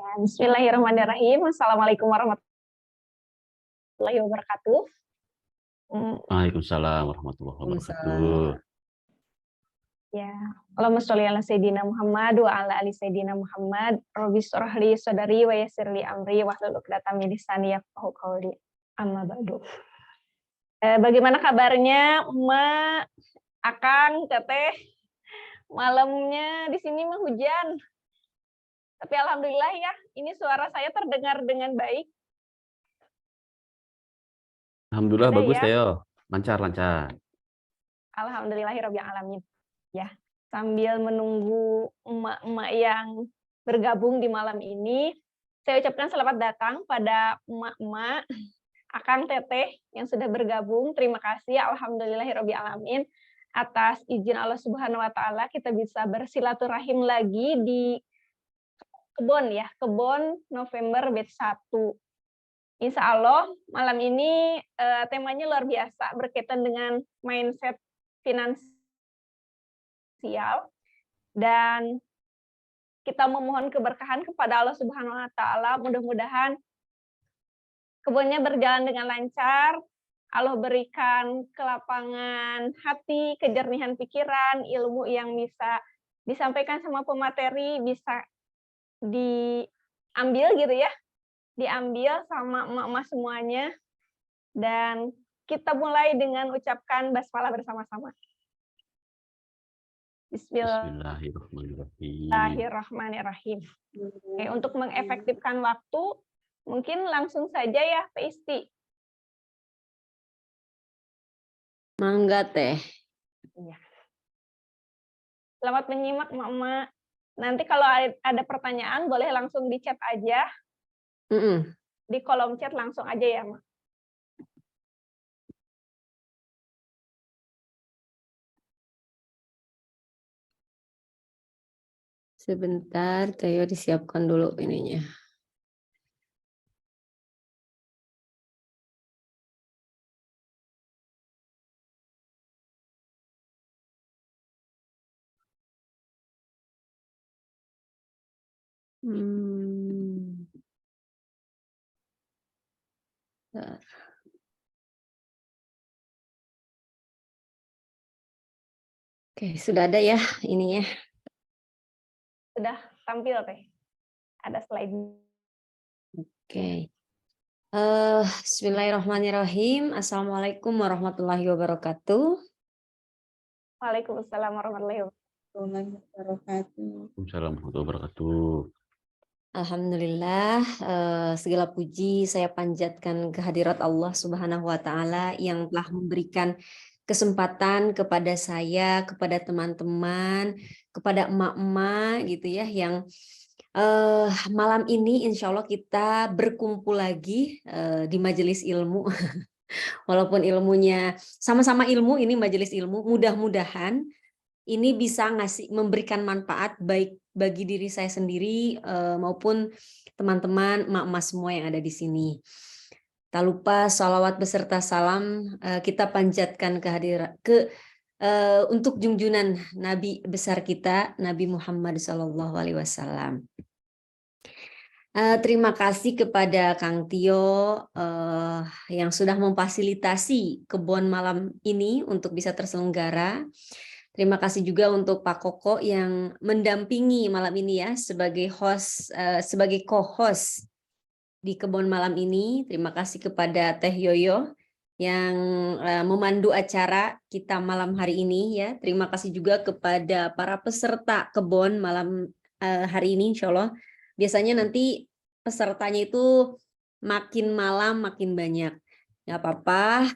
Ya, bismillahirrahmanirrahim. Assalamualaikum warahmatullahi wabarakatuh. Waalaikumsalam warahmatullahi wabarakatuh. Waalaikumsalam. Ya, Allahumma sholli ala sayyidina Muhammad wa ala ali sayyidina Muhammad. Rabbi shrah li sadri wa yassir li amri wahlul 'uqdatam min lisani yafqahu qawli. Amma ba'du. Bagaimana kabarnya, Emak, Akang, Teteh? Malamnya di sini mah hujan. Tapi alhamdulillah ya, ini suara saya terdengar dengan baik. Alhamdulillah Ada bagus ya? Teo, lancar. Alhamdulillahirabbil alamin. Ya, sambil menunggu emak-emak yang bergabung di malam ini, saya ucapkan selamat datang pada emak-emak, Akang, Teteh yang sudah bergabung. Terima kasih, alhamdulillahirabbil alamin, atas izin Allah Subhanahu wa taala kita bisa bersilaturahim lagi di Kebon ya, Kebon November Batch 1. Insya Allah malam ini temanya luar biasa, berkaitan dengan mindset finansial, dan kita memohon keberkahan kepada Allah Subhanahu wa taala. Mudah-mudahan kebunnya berjalan dengan lancar, Allah berikan kelapangan hati, kejernihan pikiran, ilmu yang bisa disampaikan sama pemateri bisa diambil gitu ya, diambil sama emak-emak semuanya. Dan kita mulai dengan ucapkan basmalah bersama-sama. Bismillahirrahmanirrahim. Oke, untuk mengefektifkan waktu, mungkin langsung saja ya, Teh Isti. Mangga Teh. Iya. Selamat menyimak, Mama. Nanti kalau ada pertanyaan, boleh langsung di chat aja. Di kolom chat langsung aja ya, Ma. Sebentar, Teo disiapkan dulu ininya. Oke, sudah ada ya ininya. Sudah tampil, Teh. Ada slide. Oke. Bismillahirrahmanirrahim. Assalamualaikum warahmatullahi wabarakatuh. Waalaikumsalam warahmatullahi Waalaikumsalam warahmatullahi wabarakatuh. Alhamdulillah, segala puji saya panjatkan kehadirat Allah Subhanahu wa taala yang telah memberikan kesempatan kepada saya, kepada teman-teman, kepada emak-emak gitu ya, yang malam ini insya Allah kita berkumpul lagi di majelis ilmu. Walaupun ilmunya sama-sama ilmu, ini majelis ilmu, mudah-mudahan ini bisa memberikan manfaat baik bagi diri saya sendiri maupun teman-teman emak-emak semua yang ada di sini. Tak lupa sholawat beserta salam kita panjatkan untuk junjungan Nabi besar kita, Nabi Muhammad SAW. Terima kasih kepada Kang Tio yang sudah memfasilitasi kebon malam ini untuk bisa terselenggara. Terima kasih juga untuk Pak Koko yang mendampingi malam ini ya sebagai host, sebagai co-host di kebon malam ini. Terima kasih kepada Teh Yoyo yang memandu acara kita malam hari ini ya. Terima kasih juga kepada para peserta kebon malam hari ini, insya Allah. Biasanya nanti pesertanya itu makin malam makin banyak. Nggak apa-apa,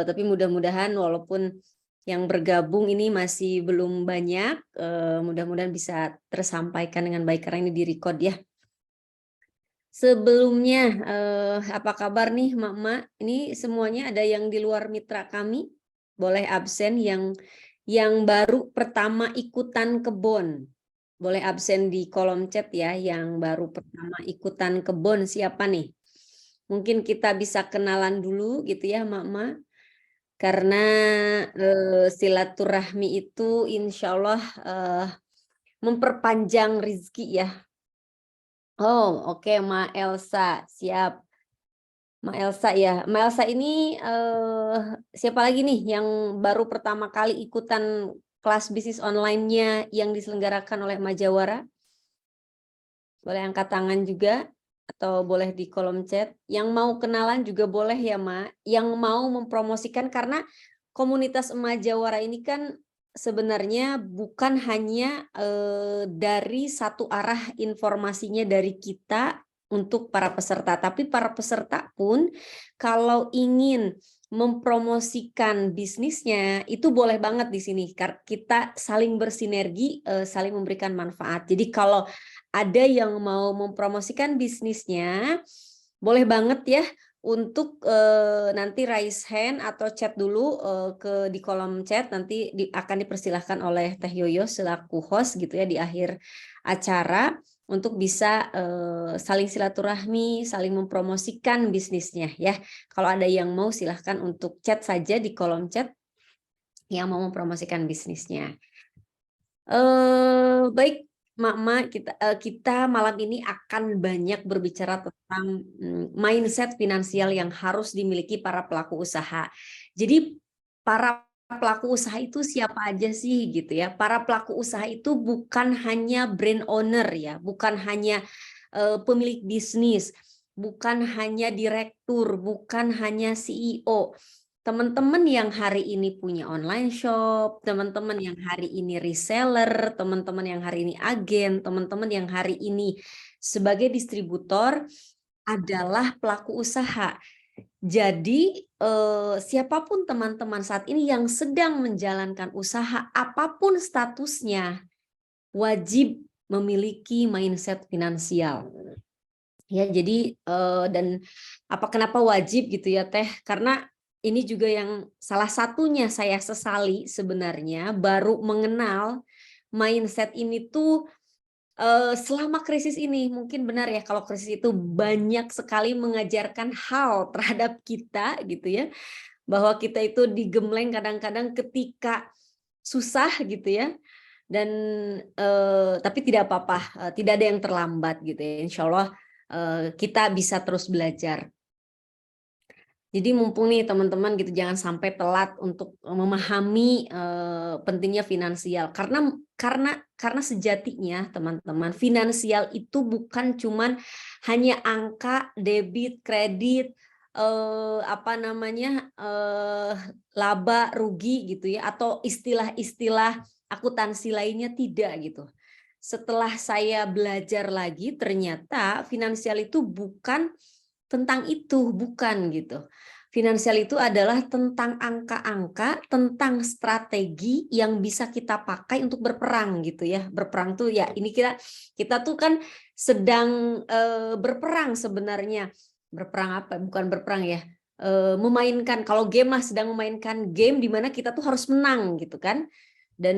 tapi mudah-mudahan walaupun yang bergabung ini masih belum banyak, mudah-mudahan bisa tersampaikan dengan baik karena ini direcord ya. Sebelumnya, apa kabar nih Mak-mak? Ini semuanya ada yang di luar mitra kami, boleh absen yang baru pertama ikutan kebon. Boleh absen di kolom chat ya, yang baru pertama ikutan kebon siapa nih? Mungkin kita bisa kenalan dulu gitu ya Mak-mak. Karena silaturahmi itu insya Allah memperpanjang rezeki ya. Oh, oke, Ma Elsa, siap. Ma Elsa ya. Ma Elsa ini siapa lagi nih yang baru pertama kali ikutan kelas bisnis online-nya yang diselenggarakan oleh Majawara? Boleh angkat tangan juga atau boleh di kolom chat. Yang mau kenalan juga boleh ya, Ma. Yang mau mempromosikan karena komunitas Majawara ini kan sebenarnya bukan hanya dari satu arah informasinya dari kita untuk para peserta, tapi para peserta pun kalau ingin mempromosikan bisnisnya itu boleh banget di sini. Kita saling bersinergi, saling memberikan manfaat. Jadi kalau ada yang mau mempromosikan bisnisnya, boleh banget ya untuk nanti raise hand atau chat dulu di kolom chat, nanti akan dipersilahkan oleh Teh Yoyo selaku host gitu ya di akhir acara untuk bisa saling silaturahmi, saling mempromosikan bisnisnya ya. Kalau ada yang mau silahkan untuk chat saja di kolom chat yang mau mempromosikan bisnisnya. Baik, Mak, kita malam ini akan banyak berbicara tentang mindset finansial yang harus dimiliki para pelaku usaha. Jadi para pelaku usaha itu siapa aja sih gitu ya? Para pelaku usaha itu bukan hanya brand owner ya, bukan hanya pemilik bisnis, bukan hanya direktur, bukan hanya CEO. Teman-teman yang hari ini punya online shop, teman-teman yang hari ini reseller, teman-teman yang hari ini agen, teman-teman yang hari ini sebagai distributor adalah pelaku usaha. Jadi siapapun teman-teman saat ini yang sedang menjalankan usaha, apapun statusnya, wajib memiliki mindset finansial. Ya, jadi dan kenapa wajib gitu ya Teh? Karena ini juga yang salah satunya saya sesali sebenarnya baru mengenal mindset ini tuh selama krisis ini. Mungkin benar ya kalau krisis itu banyak sekali mengajarkan hal terhadap kita gitu ya, bahwa kita itu digembleng kadang-kadang ketika susah gitu ya. Dan tapi tidak apa-apa, tidak ada yang terlambat gitu ya. Insya Allah kita bisa terus belajar. Jadi mumpung nih teman-teman gitu, jangan sampai telat untuk memahami pentingnya finansial, karena sejatinya teman-teman, finansial itu bukan cuman hanya angka, debit, kredit, laba, rugi gitu ya, atau istilah-istilah akuntansi lainnya, tidak gitu. Setelah saya belajar lagi, ternyata finansial itu bukan tentang itu, bukan gitu. Finansial itu adalah tentang angka-angka, tentang strategi yang bisa kita pakai untuk berperang gitu ya. Berperang tuh ya, ini kita tuh kan sedang berperang sebenarnya. Berperang apa? Bukan berperang ya. Memainkan, kalau game mah sedang memainkan game di mana kita tuh harus menang gitu kan. Dan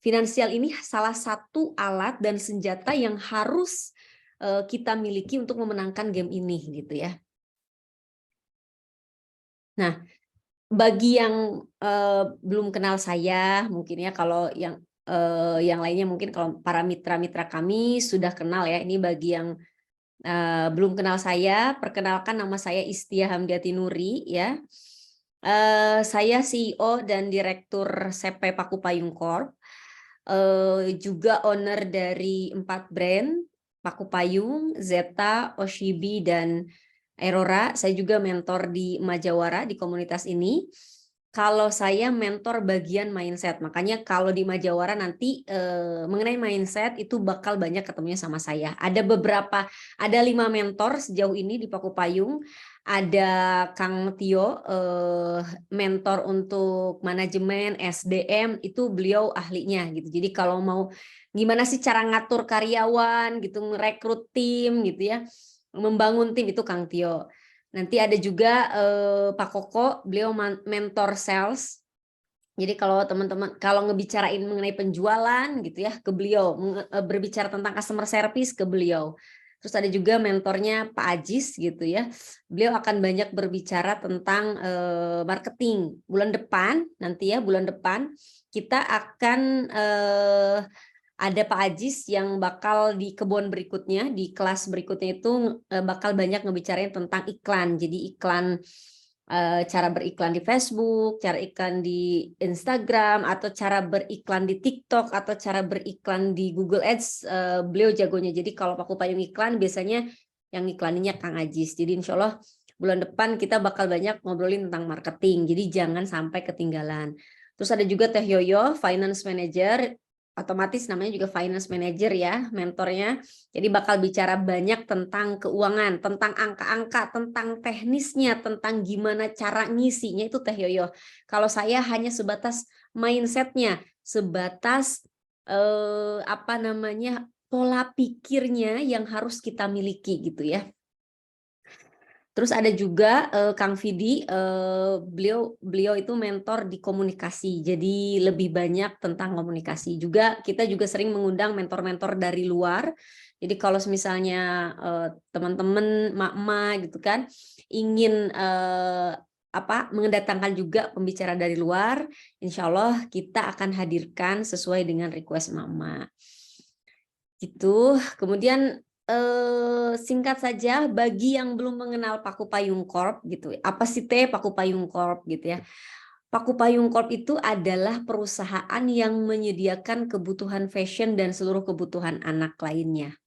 finansial ini salah satu alat dan senjata yang harus kita miliki untuk memenangkan game ini gitu ya. Nah, bagi yang belum kenal saya, mungkin ya, kalau yang lainnya mungkin kalau para mitra-mitra kami sudah kenal ya. Ini bagi yang belum kenal saya, perkenalkan, nama saya Istia Hamdiati Nuri ya. Saya CEO dan Direktur CP Paku Payung Corp. Juga owner dari 4 brand, Paku Payung, Zeta, Oshibi, dan Aurora. Saya juga mentor di Majawara di komunitas ini. Kalau saya mentor bagian mindset, makanya kalau di Majawara nanti mengenai mindset itu bakal banyak ketemunya sama saya. Ada 5 mentor sejauh ini di Paku Payung. Ada Kang Tio, mentor untuk manajemen SDM, itu beliau ahlinya gitu. Jadi kalau mau gimana sih cara ngatur karyawan gitu, merekrut tim gitu ya, membangun tim, itu Kang Tio. Nanti ada juga Pak Koko, beliau mentor sales. Jadi kalau teman-teman kalau ngebicarain mengenai penjualan gitu ya, ke beliau, berbicara tentang customer service, ke beliau. Terus ada juga mentornya Pak Ajis gitu ya. Beliau akan banyak berbicara tentang marketing. Bulan depan nanti ya, bulan depan kita akan ada Pak Ajis yang bakal di kebon berikutnya, di kelas berikutnya itu bakal banyak ngebicarain tentang iklan. Jadi iklan, cara beriklan di Facebook, cara iklan di Instagram, atau cara beriklan di TikTok, atau cara beriklan di Google Ads. Beliau jagonya. Jadi kalau Paku Payung iklan biasanya yang iklaninnya Kang Ajis. Jadi insya Allah bulan depan kita bakal banyak ngobrolin tentang marketing. Jadi jangan sampai ketinggalan. Terus ada juga Teh Yoyo, Finance Manager. Otomatis namanya juga finance manager ya, mentornya. Jadi bakal bicara banyak tentang keuangan, tentang angka-angka, tentang teknisnya, tentang gimana cara ngisinya, itu Teh Yoyo. Kalau saya hanya sebatas mindsetnya, sebatas pola pikirnya yang harus kita miliki gitu ya. Terus ada juga Kang Vidi, beliau itu mentor di komunikasi, jadi lebih banyak tentang komunikasi. Juga kita juga sering mengundang mentor-mentor dari luar. Jadi kalau misalnya teman-teman, mak-mak gitu kan, ingin mendatangkan juga pembicara dari luar, insya Allah kita akan hadirkan sesuai dengan request mama. Gitu. Kemudian singkat saja bagi yang belum mengenal Paku Payung Corp gitu. Apa sih Paku Payung Corp gitu ya? Paku Payung Corp itu adalah perusahaan yang menyediakan kebutuhan fashion dan seluruh kebutuhan anak lainnya.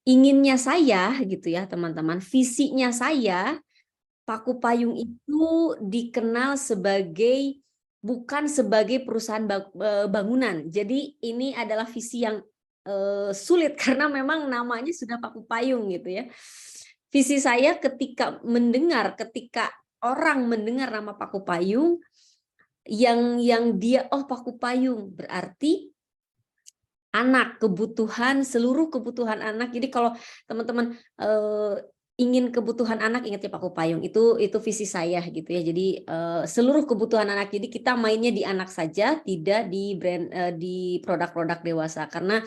Inginnya saya gitu ya teman-teman, visinya saya Paku Payung itu dikenal sebagai bukan sebagai perusahaan bangunan. Jadi ini adalah visi yang sulit karena memang namanya sudah Paku Payung gitu ya. Visi saya ketika orang mendengar nama Paku Payung, yang dia Paku Payung berarti anak, seluruh kebutuhan anak. Jadi kalau teman-teman ingin kebutuhan anak, ingatnya Paku Payung. Itu visi saya gitu ya. Jadi seluruh kebutuhan anak. Jadi kita mainnya di anak saja, tidak di di produk-produk dewasa, karena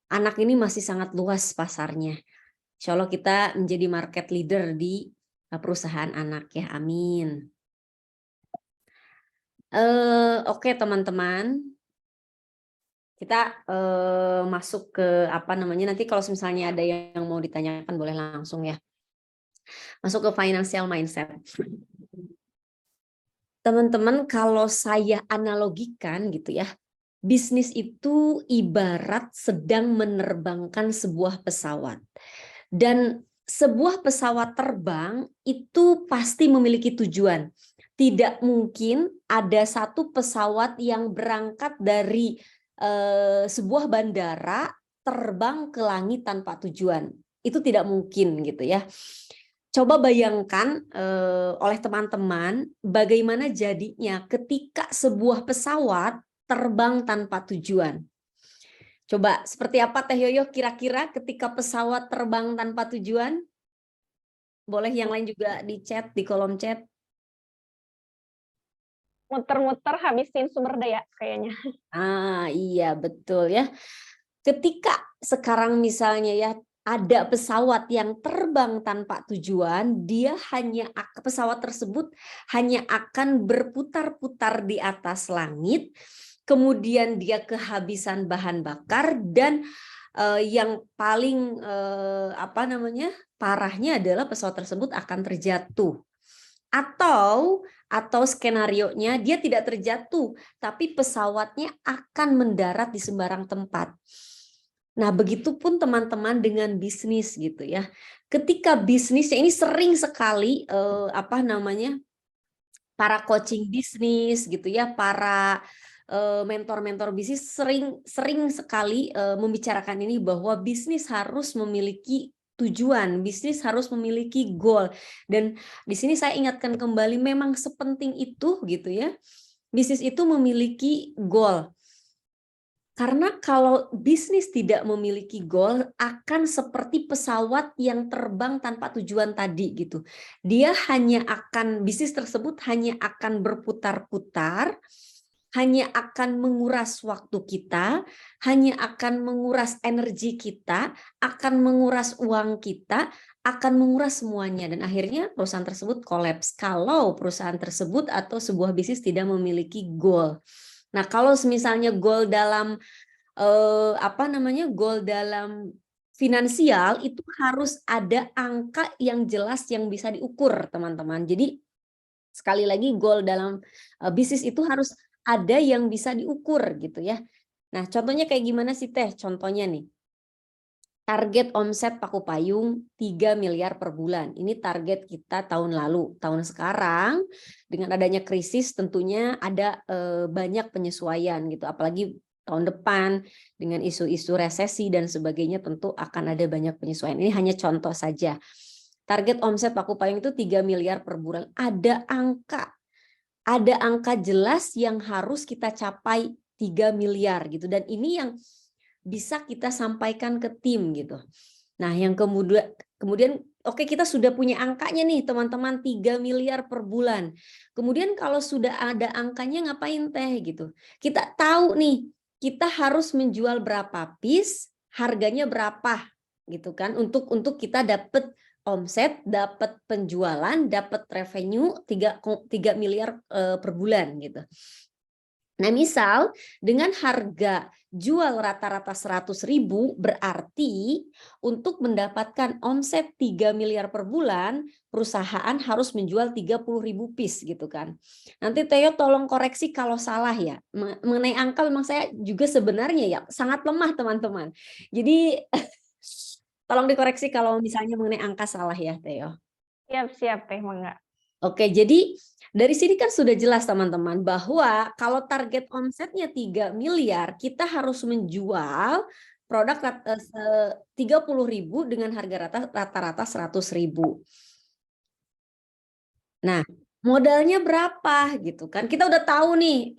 anak ini masih sangat luas pasarnya. Insya Allah kita menjadi market leader di perusahaan anak ya, amin. Oke teman-teman, kita masuk ke nanti kalau misalnya ada yang mau ditanyakan boleh langsung ya. Masuk ke financial mindset. Teman-teman, kalau saya analogikan gitu ya, bisnis itu ibarat sedang menerbangkan sebuah pesawat. Dan sebuah pesawat terbang itu pasti memiliki tujuan. Tidak mungkin ada satu pesawat yang berangkat dari sebuah bandara terbang ke langit tanpa tujuan. Itu tidak mungkin gitu ya. Coba bayangkan oleh teman-teman bagaimana jadinya ketika sebuah pesawat terbang tanpa tujuan. Coba seperti apa Teh Yoyo kira-kira ketika pesawat terbang tanpa tujuan? Boleh yang lain juga di chat, di kolom chat. Muter-muter habisin sumber daya kayaknya. Iya betul ya. Ketika sekarang misalnya ya ada pesawat yang terbang tanpa tujuan, pesawat tersebut hanya akan berputar-putar di atas langit, kemudian dia kehabisan bahan bakar, dan yang paling parahnya adalah pesawat tersebut akan terjatuh. Atau skenarionya dia tidak terjatuh, tapi pesawatnya akan mendarat di sembarang tempat. Nah, begitupun teman-teman dengan bisnis gitu ya. Ketika bisnisnya ini sering sekali para coaching bisnis gitu ya, para mentor-mentor bisnis sering sekali membicarakan ini, bahwa bisnis harus memiliki tujuan, bisnis harus memiliki goal. Dan di sini saya ingatkan kembali, memang sepenting itu gitu ya. Bisnis itu memiliki goal. Karena kalau bisnis tidak memiliki goal, akan seperti pesawat yang terbang tanpa tujuan tadi gitu. Bisnis tersebut hanya akan berputar-putar, hanya akan menguras waktu kita, hanya akan menguras energi kita, akan menguras uang kita, akan menguras semuanya, dan akhirnya perusahaan tersebut kolaps kalau perusahaan tersebut atau sebuah bisnis tidak memiliki goal. Nah, kalau misalnya goal dalam goal dalam finansial itu harus ada angka yang jelas yang bisa diukur, teman-teman. Jadi sekali lagi goal dalam bisnis itu harus ada yang bisa diukur gitu ya. Nah, contohnya kayak gimana sih Teh? Contohnya nih. Target omset Paku Payung 3 miliar per bulan. Ini target kita tahun lalu. Tahun sekarang dengan adanya krisis tentunya ada banyak penyesuaian gitu. Apalagi tahun depan dengan isu-isu resesi dan sebagainya tentu akan ada banyak penyesuaian. Ini hanya contoh saja. Target omset Paku Payung itu 3 miliar per bulan. Ada angka jelas yang harus kita capai 3 miliar gitu. Dan ini yang bisa kita sampaikan ke tim gitu. Nah, yang kemudian oke, kita sudah punya angkanya nih teman-teman, 3 miliar per bulan. Kemudian kalau sudah ada angkanya ngapain Teh gitu. Kita tahu nih, kita harus menjual berapa piece, harganya berapa gitu kan untuk kita dapat omset, dapat penjualan, dapat revenue 3 miliar per bulan gitu. Nah, misal dengan harga jual rata-rata 100.000 berarti untuk mendapatkan omset 3 miliar per bulan, perusahaan harus menjual 30.000 piece gitu kan. Nanti Theo tolong koreksi kalau salah ya. Mengenai angka memang saya juga sebenarnya ya sangat lemah teman-teman. Jadi tolong dikoreksi kalau misalnya mengenai angka salah ya Theo. Siap Teh, Mangga. Oke, jadi dari sini kan sudah jelas teman-teman bahwa kalau target omsetnya 3 miliar, kita harus menjual produk 30.000 dengan harga rata-rata 100.000. Nah, modalnya berapa gitu kan? Kita udah tahu nih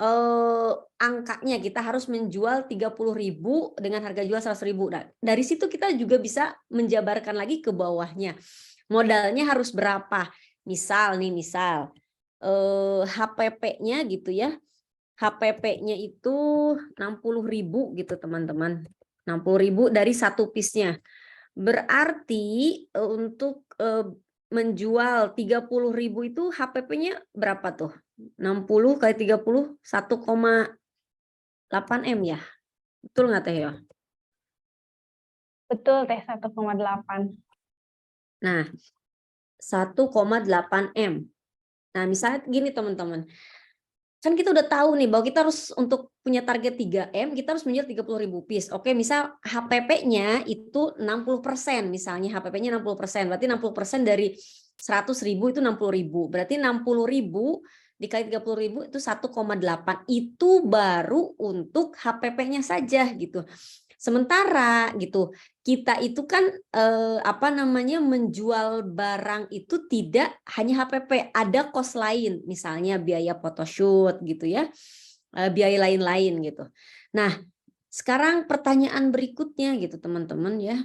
angkanya, kita harus menjual 30.000 dengan harga jual 100.000. Nah, dari situ kita juga bisa menjabarkan lagi ke bawahnya. Modalnya harus berapa? Misal HPP-nya gitu ya. HPP-nya itu 60.000 gitu teman-teman. 60.000 dari satu piece-nya. Berarti untuk menjual 30.000 itu HPP-nya berapa tuh? 60 kali 30 1,8 M ya. Betul nggak Teh ya? Betul Teh, 1,8. Nah, 1,8 M. Nah, misalnya gini teman-teman. Kan kita udah tahu nih bahwa kita harus untuk punya target 3M, kita harus menjual 30.000 piece. Oke, misal HPP-nya itu 60%, misalnya HPP-nya 60%, berarti 60% dari 100.000 itu 60.000. Berarti 60.000 dikali 30.000 itu 1,8. Itu baru untuk HPP-nya saja gitu. Sementara gitu, kita itu kan menjual barang itu tidak hanya HPP, ada kos lain, misalnya biaya photoshoot gitu ya, biaya lain-lain gitu. Nah, sekarang pertanyaan berikutnya gitu teman-teman ya.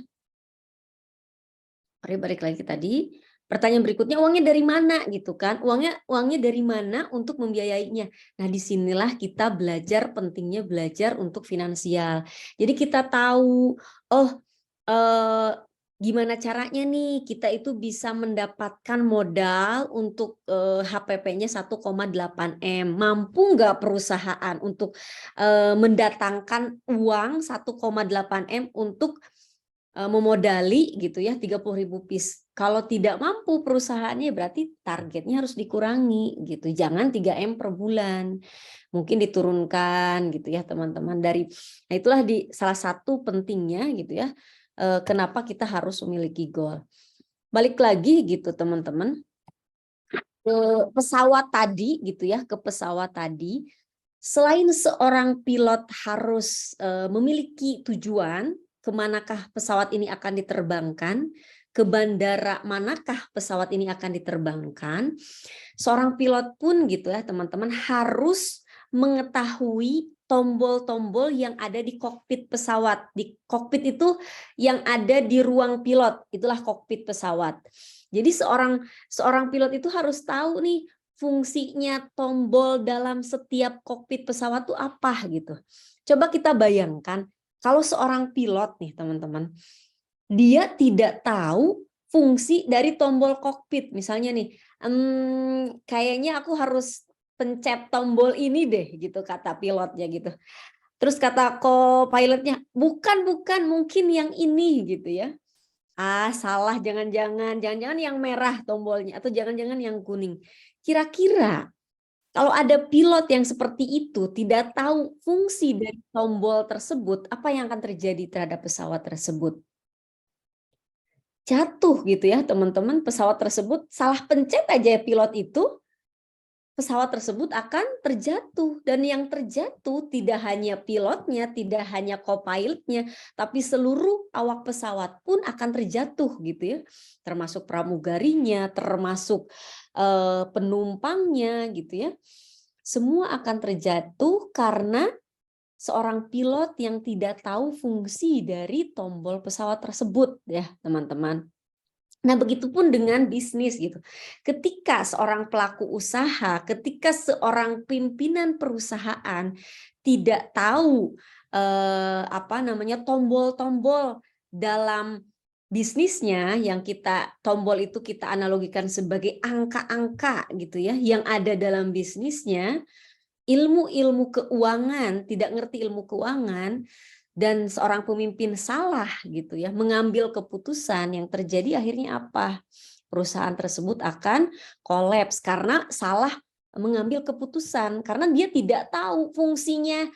Mari balik lagi tadi. Pertanyaan berikutnya, uangnya dari mana gitu kan? Uangnya dari mana untuk membiayainya? Nah, disinilah kita belajar, pentingnya belajar untuk finansial. Jadi kita tahu, gimana caranya nih kita itu bisa mendapatkan modal untuk HPP-nya 1,8 M. Mampu nggak perusahaan untuk mendatangkan uang 1,8 M untuk memodali gitu ya 30.000 piece. Kalau tidak mampu perusahaannya berarti targetnya harus dikurangi gitu. Jangan 3M per bulan. Mungkin diturunkan gitu ya teman-teman. Nah itulah salah satu pentingnya gitu ya. Kenapa kita harus memiliki goal. Balik lagi gitu teman-teman. Ke pesawat tadi gitu ya, ke pesawat tadi. Selain seorang pilot harus memiliki tujuan, kemanakah pesawat ini akan diterbangkan, ke bandara manakah pesawat ini akan diterbangkan, seorang pilot pun gitu ya teman-teman harus mengetahui tombol-tombol yang ada di kokpit pesawat. Di kokpit itu yang ada di ruang pilot, itulah kokpit pesawat. Jadi seorang pilot itu harus tahu nih fungsinya tombol dalam setiap kokpit pesawat itu apa gitu. Coba kita bayangkan kalau seorang pilot nih teman-teman, dia tidak tahu fungsi dari tombol kokpit. Misalnya nih, kayaknya aku harus pencet tombol ini deh gitu kata pilotnya gitu. Terus kata co-pilotnya, bukan, mungkin yang ini gitu ya. Salah, jangan-jangan yang merah tombolnya atau jangan-jangan yang kuning. Kira-kira kalau ada pilot yang seperti itu tidak tahu fungsi dari tombol tersebut, apa yang akan terjadi terhadap pesawat tersebut? Jatuh gitu ya, teman-teman. Pesawat tersebut salah pencet aja pilot itu, pesawat tersebut akan terjatuh, dan yang terjatuh tidak hanya pilotnya, tidak hanya co-pilotnya, tapi seluruh awak pesawat pun akan terjatuh gitu ya, termasuk pramugarinya, termasuk penumpangnya gitu ya, semua akan terjatuh karena seorang pilot yang tidak tahu fungsi dari tombol pesawat tersebut ya teman-teman. Nah, begitupun dengan bisnis gitu. Ketika seorang pelaku usaha, ketika seorang pimpinan perusahaan tidak tahu tombol-tombol dalam bisnisnya, yang tombol itu kita analogikan sebagai angka-angka gitu ya, yang ada dalam bisnisnya, ilmu-ilmu keuangan, tidak ngerti ilmu keuangan, dan seorang pemimpin salah gitu ya, mengambil keputusan, yang terjadi akhirnya apa? Perusahaan tersebut akan kolaps karena salah mengambil keputusan, karena dia tidak tahu fungsinya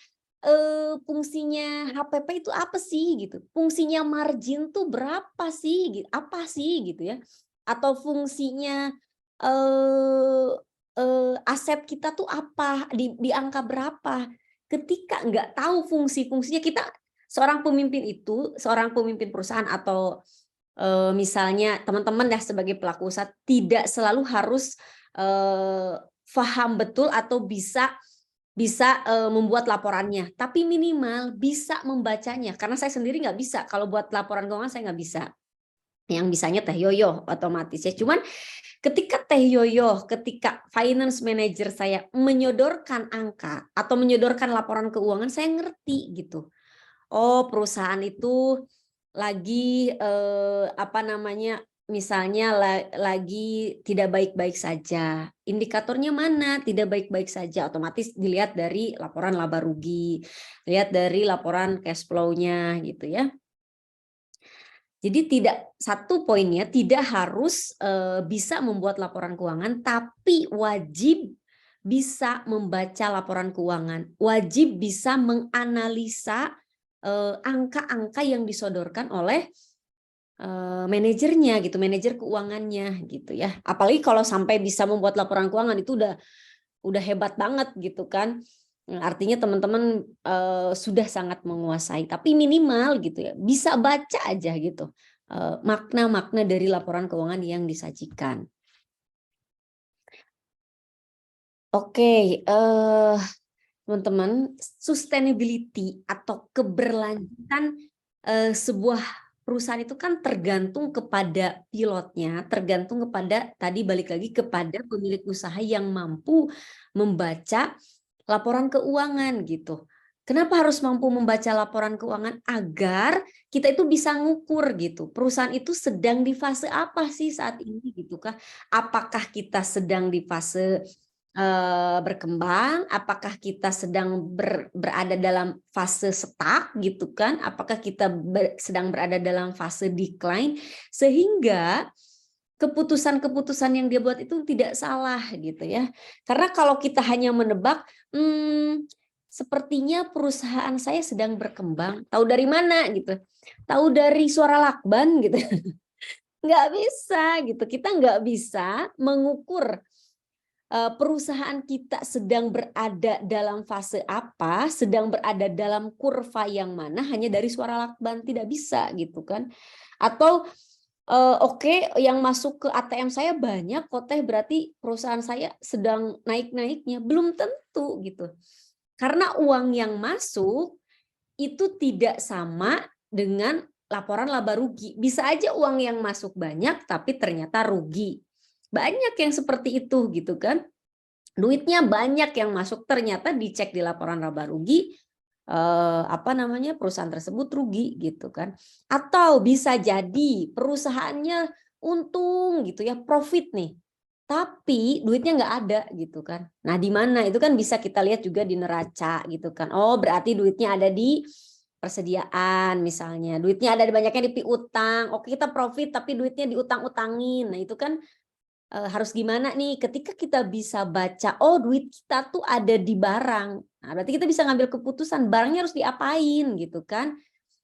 HPP itu apa sih gitu, fungsinya margin tuh berapa sih, apa sih gitu ya, atau fungsinya aset kita tuh apa, di angka berapa. Ketika nggak tahu fungsinya, kita seorang pemimpin perusahaan atau misalnya teman-teman ya sebagai pelaku usaha tidak selalu harus paham betul atau bisa membuat laporannya, tapi minimal bisa membacanya. Karena saya sendiri nggak bisa, kalau buat laporan keuangan saya nggak bisa. Yang bisanya Teh Yoyo otomatis ya. Cuman ketika ketika finance manager saya menyodorkan angka atau menyodorkan laporan keuangan, saya ngerti gitu. Oh, perusahaan itu lagi misalnya lagi tidak baik-baik saja. Indikatornya mana? Tidak baik-baik saja. Otomatis dilihat dari laporan laba rugi, lihat dari laporan cash flow-nya gitu ya. Jadi satu poinnya tidak harus bisa membuat laporan keuangan, tapi wajib bisa membaca laporan keuangan, wajib bisa menganalisa angka-angka yang disodorkan oleh manajernya gitu, manajer keuangannya gitu ya. Apalagi kalau sampai bisa membuat laporan keuangan, itu udah hebat banget gitu kan. Artinya teman-teman sudah sangat menguasai, tapi minimal gitu ya bisa baca aja gitu makna-makna dari laporan keuangan yang disajikan. Oke, teman-teman, sustainability atau keberlanjutan sebuah perusahaan itu kan tergantung kepada pilotnya, tergantung kepada balik lagi kepada pemilik usaha yang mampu membaca laporan keuangan gitu. Kenapa harus mampu membaca laporan keuangan? Agar kita itu bisa ngukur gitu. Perusahaan itu sedang di fase apa sih saat ini gitu kah? Apakah kita sedang di fase berkembang? Apakah kita sedang berada dalam fase stuck gitu kan? Apakah kita sedang berada dalam fase decline? Sehingga keputusan-keputusan yang dia buat itu tidak salah gitu ya. Karena kalau kita hanya menebak, sepertinya perusahaan saya sedang berkembang. Tahu dari mana gitu? Tahu dari suara lakban gitu. Nggak bisa gitu. Kita nggak bisa mengukur perusahaan kita sedang berada dalam fase apa, sedang berada dalam kurva yang mana hanya dari suara lakban, tidak bisa gitu kan. Atau oke, yang masuk ke ATM saya banyak kok Teh, berarti perusahaan saya sedang naik-naiknya. Belum tentu gitu. Karena uang yang masuk itu tidak sama dengan laporan laba rugi. Bisa aja uang yang masuk banyak tapi ternyata rugi. Banyak yang seperti itu gitu kan. Duitnya banyak yang masuk, ternyata dicek di laporan laba rugi perusahaan tersebut rugi gitu kan. Atau bisa jadi perusahaannya untung gitu ya, profit nih. tapi duitnya nggak ada gitu kan. Nah, di mana itu kan bisa kita lihat juga di neraca gitu kan. Oh, berarti duitnya ada di persediaan misalnya. Duitnya ada banyaknya di piutang. Oke, kita profit tapi duitnya diutang-utangin. Nah, itu kan harus gimana nih ketika kita bisa baca, oh duit kita tuh ada di barang. Nah, berarti kita bisa ngambil keputusan barangnya harus diapain gitu kan.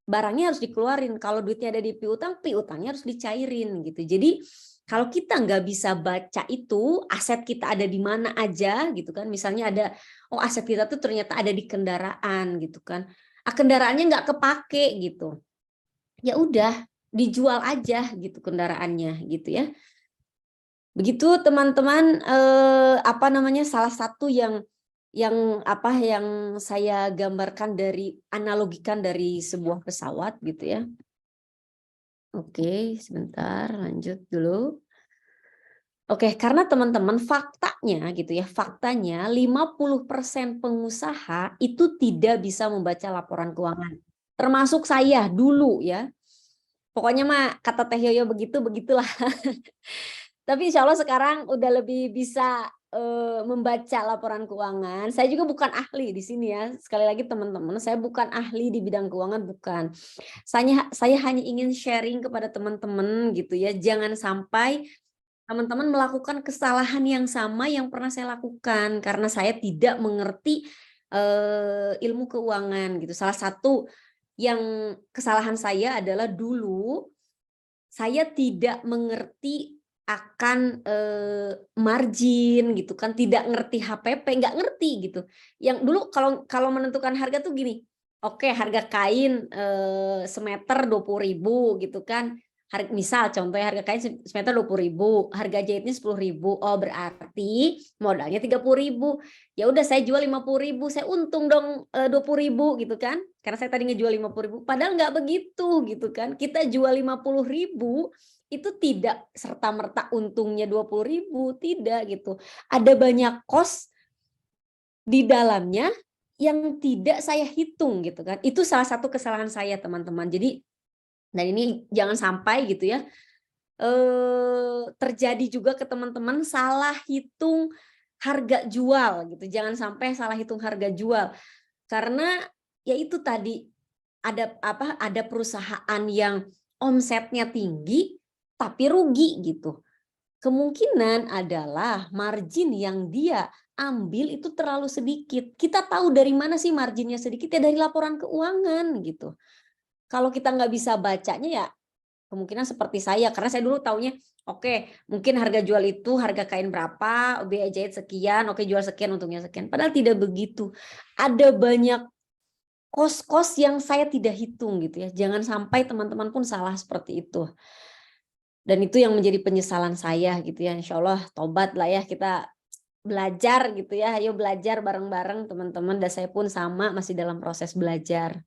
Barangnya harus dikeluarin. Kalau duitnya ada di piutang, piutangnya harus dicairin gitu. Jadi kalau kita nggak bisa baca itu, aset kita ada di mana aja gitu kan. Misalnya ada, oh aset kita tuh ternyata ada di kendaraan gitu kan. Kendaraannya nggak kepake gitu. Ya udah, dijual aja gitu kendaraannya gitu ya. Begitu teman-teman, apa namanya, salah satu yang saya gambarkan analogikan dari sebuah pesawat gitu ya. Oke, sebentar, lanjut dulu. Oke, karena teman-teman faktanya gitu ya, faktanya 50% pengusaha itu tidak bisa membaca laporan keuangan. Termasuk saya dulu ya. Pokoknya mah kata Teh Yoyo begitulah. Tapi insya Allah sekarang udah lebih bisa membaca laporan keuangan. Saya juga bukan ahli di sini ya. Sekali lagi teman-teman, saya bukan ahli di bidang keuangan, bukan. Saya hanya ingin sharing kepada teman-teman gitu ya. Jangan sampai teman-teman melakukan kesalahan yang sama yang pernah saya lakukan karena saya tidak mengerti ilmu keuangan gitu. Salah satu yang kesalahan saya adalah dulu saya tidak mengerti akan margin gitu kan, tidak ngerti HPP, nggak ngerti gitu. Yang dulu kalau menentukan harga tuh gini, oke harga kain semeter 20.000 gitu kan. Misal contohnya harga kain semeter 20.000, harga jahitnya 10.000. Oh berarti modalnya 30.000. Ya udah saya jual 50.000, saya untung dong 20.000 gitu kan. Karena saya tadi ngejual 50.000, padahal nggak begitu gitu kan. Kita jual 50.000 itu tidak serta-merta untungnya 20.000, tidak gitu. Ada banyak kos di dalamnya yang tidak saya hitung gitu kan. Itu salah satu kesalahan saya teman-teman. Jadi dan ini jangan sampai gitu ya terjadi juga ke teman-teman salah hitung harga jual gitu. Jangan sampai salah hitung harga jual. Karena ya itu tadi ada perusahaan yang omsetnya tinggi tapi rugi gitu. Kemungkinan adalah margin yang dia ambil itu terlalu sedikit. Kita tahu dari mana sih marginnya sedikit ya dari laporan keuangan gitu. Kalau kita nggak bisa bacanya ya kemungkinan seperti saya karena saya dulu taunya oke, mungkin harga jual itu harga kain berapa, biaya jahit sekian, oke jual sekian untungnya sekian. Padahal tidak begitu. Ada banyak kos-kos yang saya tidak hitung gitu ya. Jangan sampai teman-teman pun salah seperti itu. Dan itu yang menjadi penyesalan saya gitu ya. Insya Allah tobat lah ya, kita belajar gitu ya. Ayo belajar bareng-bareng teman-teman. Dan saya pun sama masih dalam proses belajar.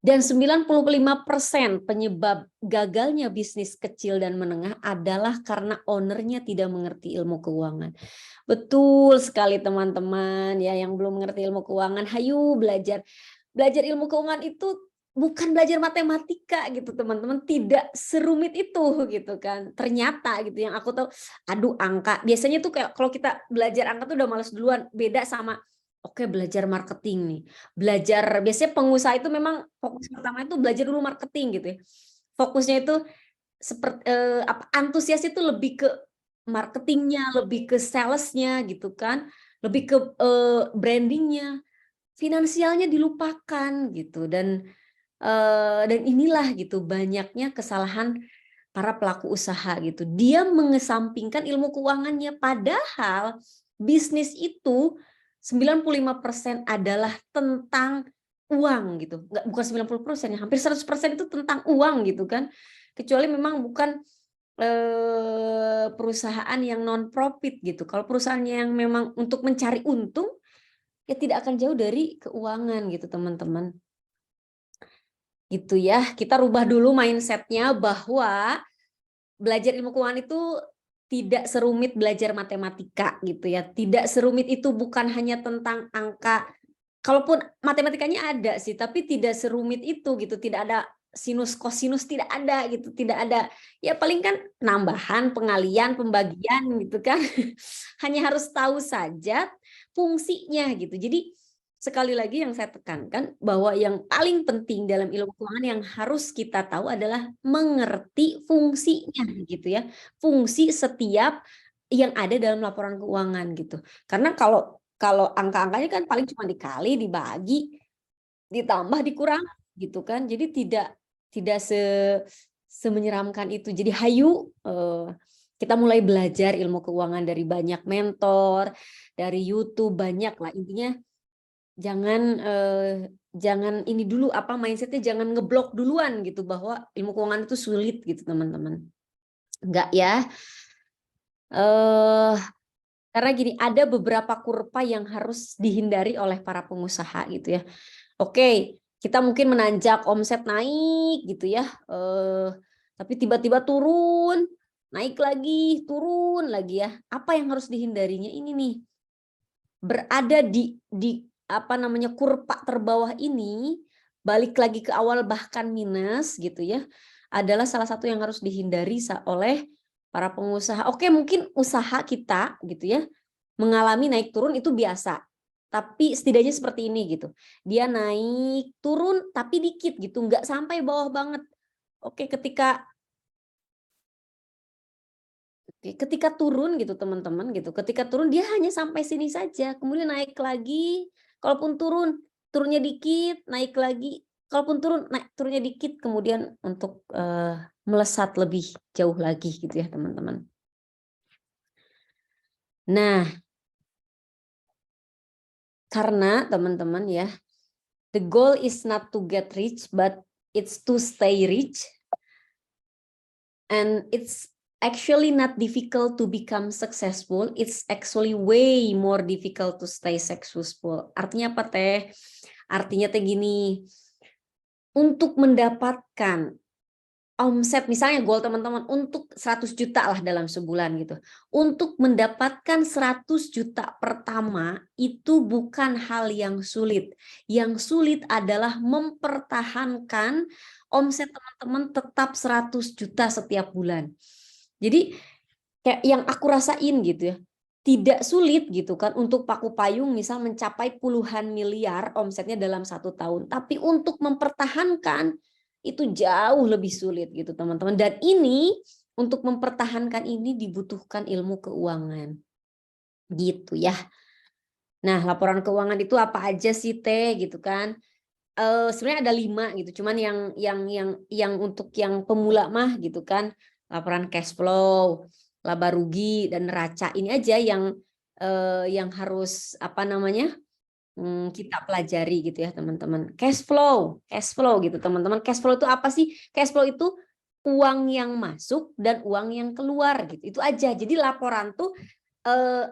Dan 95% penyebab gagalnya bisnis kecil dan menengah adalah karena ownernya tidak mengerti ilmu keuangan. Betul sekali teman-teman ya, yang belum mengerti ilmu keuangan, hayu belajar. Belajar ilmu keuangan itu bukan belajar matematika gitu teman-teman, tidak serumit itu gitu kan. Ternyata gitu yang aku tahu, aduh angka. Biasanya tuh kayak kalau kita belajar angka tuh udah males duluan, beda sama oke, belajar marketing nih. Biasanya pengusaha itu memang fokus pertama itu belajar dulu marketing gitu ya. Fokusnya itu seperti antusias itu lebih ke marketingnya, lebih ke salesnya gitu kan, lebih ke brandingnya, finansialnya dilupakan gitu dan inilah gitu banyaknya kesalahan para pelaku usaha gitu. Dia mengesampingkan ilmu keuangannya padahal bisnis itu 95% adalah tentang uang gitu. Bukan 90% ya, hampir 100% itu tentang uang gitu kan. Kecuali memang bukan perusahaan yang non profit gitu. Kalau perusahaan yang memang untuk mencari untung ya tidak akan jauh dari keuangan gitu teman-teman. Gitu ya. Kita rubah dulu mindsetnya bahwa belajar ilmu keuangan itu tidak serumit belajar matematika gitu ya. Tidak serumit itu bukan hanya tentang angka. Kalaupun matematikanya ada sih, tapi tidak serumit itu gitu. Tidak ada sinus kosinus, tidak ada gitu, tidak ada. Ya paling kan penambahan, pengalian, pembagian gitu kan. Hanya harus tahu saja fungsinya gitu. Jadi sekali lagi yang saya tekankan bahwa yang paling penting dalam ilmu keuangan yang harus kita tahu adalah mengerti fungsinya gitu ya. Fungsi setiap yang ada dalam laporan keuangan gitu. Karena kalau angka-angkanya kan paling cuma dikali, dibagi, ditambah, dikurang gitu kan. Jadi tidak semenyeramkan itu. Jadi hayu kita mulai belajar ilmu keuangan dari banyak mentor, dari YouTube banyak lah. Intinya jangan ini dulu mindsetnya jangan ngeblok duluan gitu bahwa ilmu keuangan itu sulit gitu teman-teman. Enggak ya. Karena gini, ada beberapa kurva yang harus dihindari oleh para pengusaha gitu ya. Oke, kita mungkin menanjak omset naik gitu ya, tapi tiba-tiba turun, naik lagi, turun lagi ya. Apa yang harus dihindarinya ini nih? Berada di kurva terbawah ini, balik lagi ke awal bahkan minus gitu ya, adalah salah satu yang harus dihindari oleh para pengusaha. Oke, mungkin usaha kita gitu ya mengalami naik turun itu biasa. Tapi setidaknya seperti ini gitu. Dia naik turun tapi dikit gitu, nggak sampai bawah banget. Oke, ketika turun gitu teman-teman gitu. Ketika turun dia hanya sampai sini saja, kemudian naik lagi. Kalaupun turunnya dikit, naik lagi. Kalaupun turunnya dikit, kemudian untuk melesat lebih jauh lagi gitu ya teman-teman. Nah, karena teman-teman ya, the goal is not to get rich, but it's to stay rich. And it's actually not difficult to become successful. It's actually way more difficult to stay successful. Artinya apa teh? Artinya teh gini, untuk mendapatkan omset, misalnya goal teman-teman untuk 100 juta lah dalam sebulan gitu. Untuk mendapatkan 100 juta pertama itu bukan hal yang sulit. Yang sulit adalah mempertahankan omset teman-teman tetap 100 juta setiap bulan. Jadi kayak yang aku rasain gitu ya, tidak sulit gitu kan untuk Paku Payung misal mencapai puluhan miliar omsetnya dalam 1 tahun. Tapi untuk mempertahankan itu jauh lebih sulit gitu teman-teman. Dan ini untuk mempertahankan ini dibutuhkan ilmu keuangan gitu ya. Nah, laporan keuangan itu apa aja sih teh gitu kan? Sebenarnya ada 5 gitu. Cuman yang untuk yang pemula mah gitu kan, laporan cash flow, laba rugi dan neraca. Ini aja yang harus kita pelajari gitu ya teman-teman. Cash flow gitu teman-teman. Cash flow itu apa sih? Cash flow itu uang yang masuk dan uang yang keluar gitu. Itu aja. Jadi laporan tuh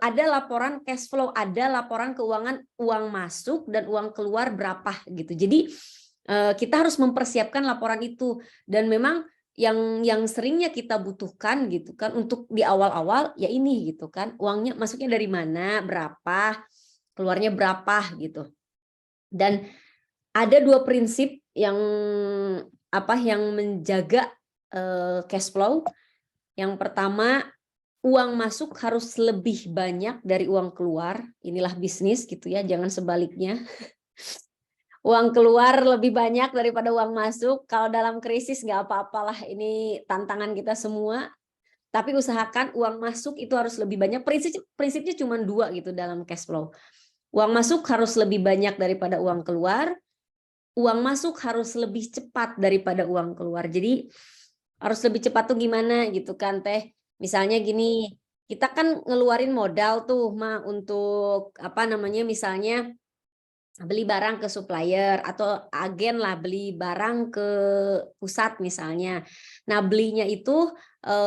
ada laporan cash flow, ada laporan keuangan uang masuk dan uang keluar berapa gitu. Jadi kita harus mempersiapkan laporan itu, dan memang yang seringnya kita butuhkan gitu kan untuk di awal-awal ya ini gitu kan, uangnya masuknya dari mana, berapa, keluarnya berapa gitu. Dan ada 2 prinsip yang menjaga cash flow. Yang pertama, uang masuk harus lebih banyak dari uang keluar. Inilah bisnis gitu ya, jangan sebaliknya. Uang keluar lebih banyak daripada uang masuk. Kalau dalam krisis nggak apa-apalah, ini tantangan kita semua. Tapi usahakan uang masuk itu harus lebih banyak. Prinsipnya cuma 2 gitu dalam cash flow. Uang masuk harus lebih banyak daripada uang keluar. Uang masuk harus lebih cepat daripada uang keluar. Jadi harus lebih cepat tuh gimana gitu kan teh. Misalnya gini, kita kan ngeluarin modal tuh untuk misalnya beli barang ke supplier atau agen lah, beli barang ke pusat misalnya. Nah, belinya itu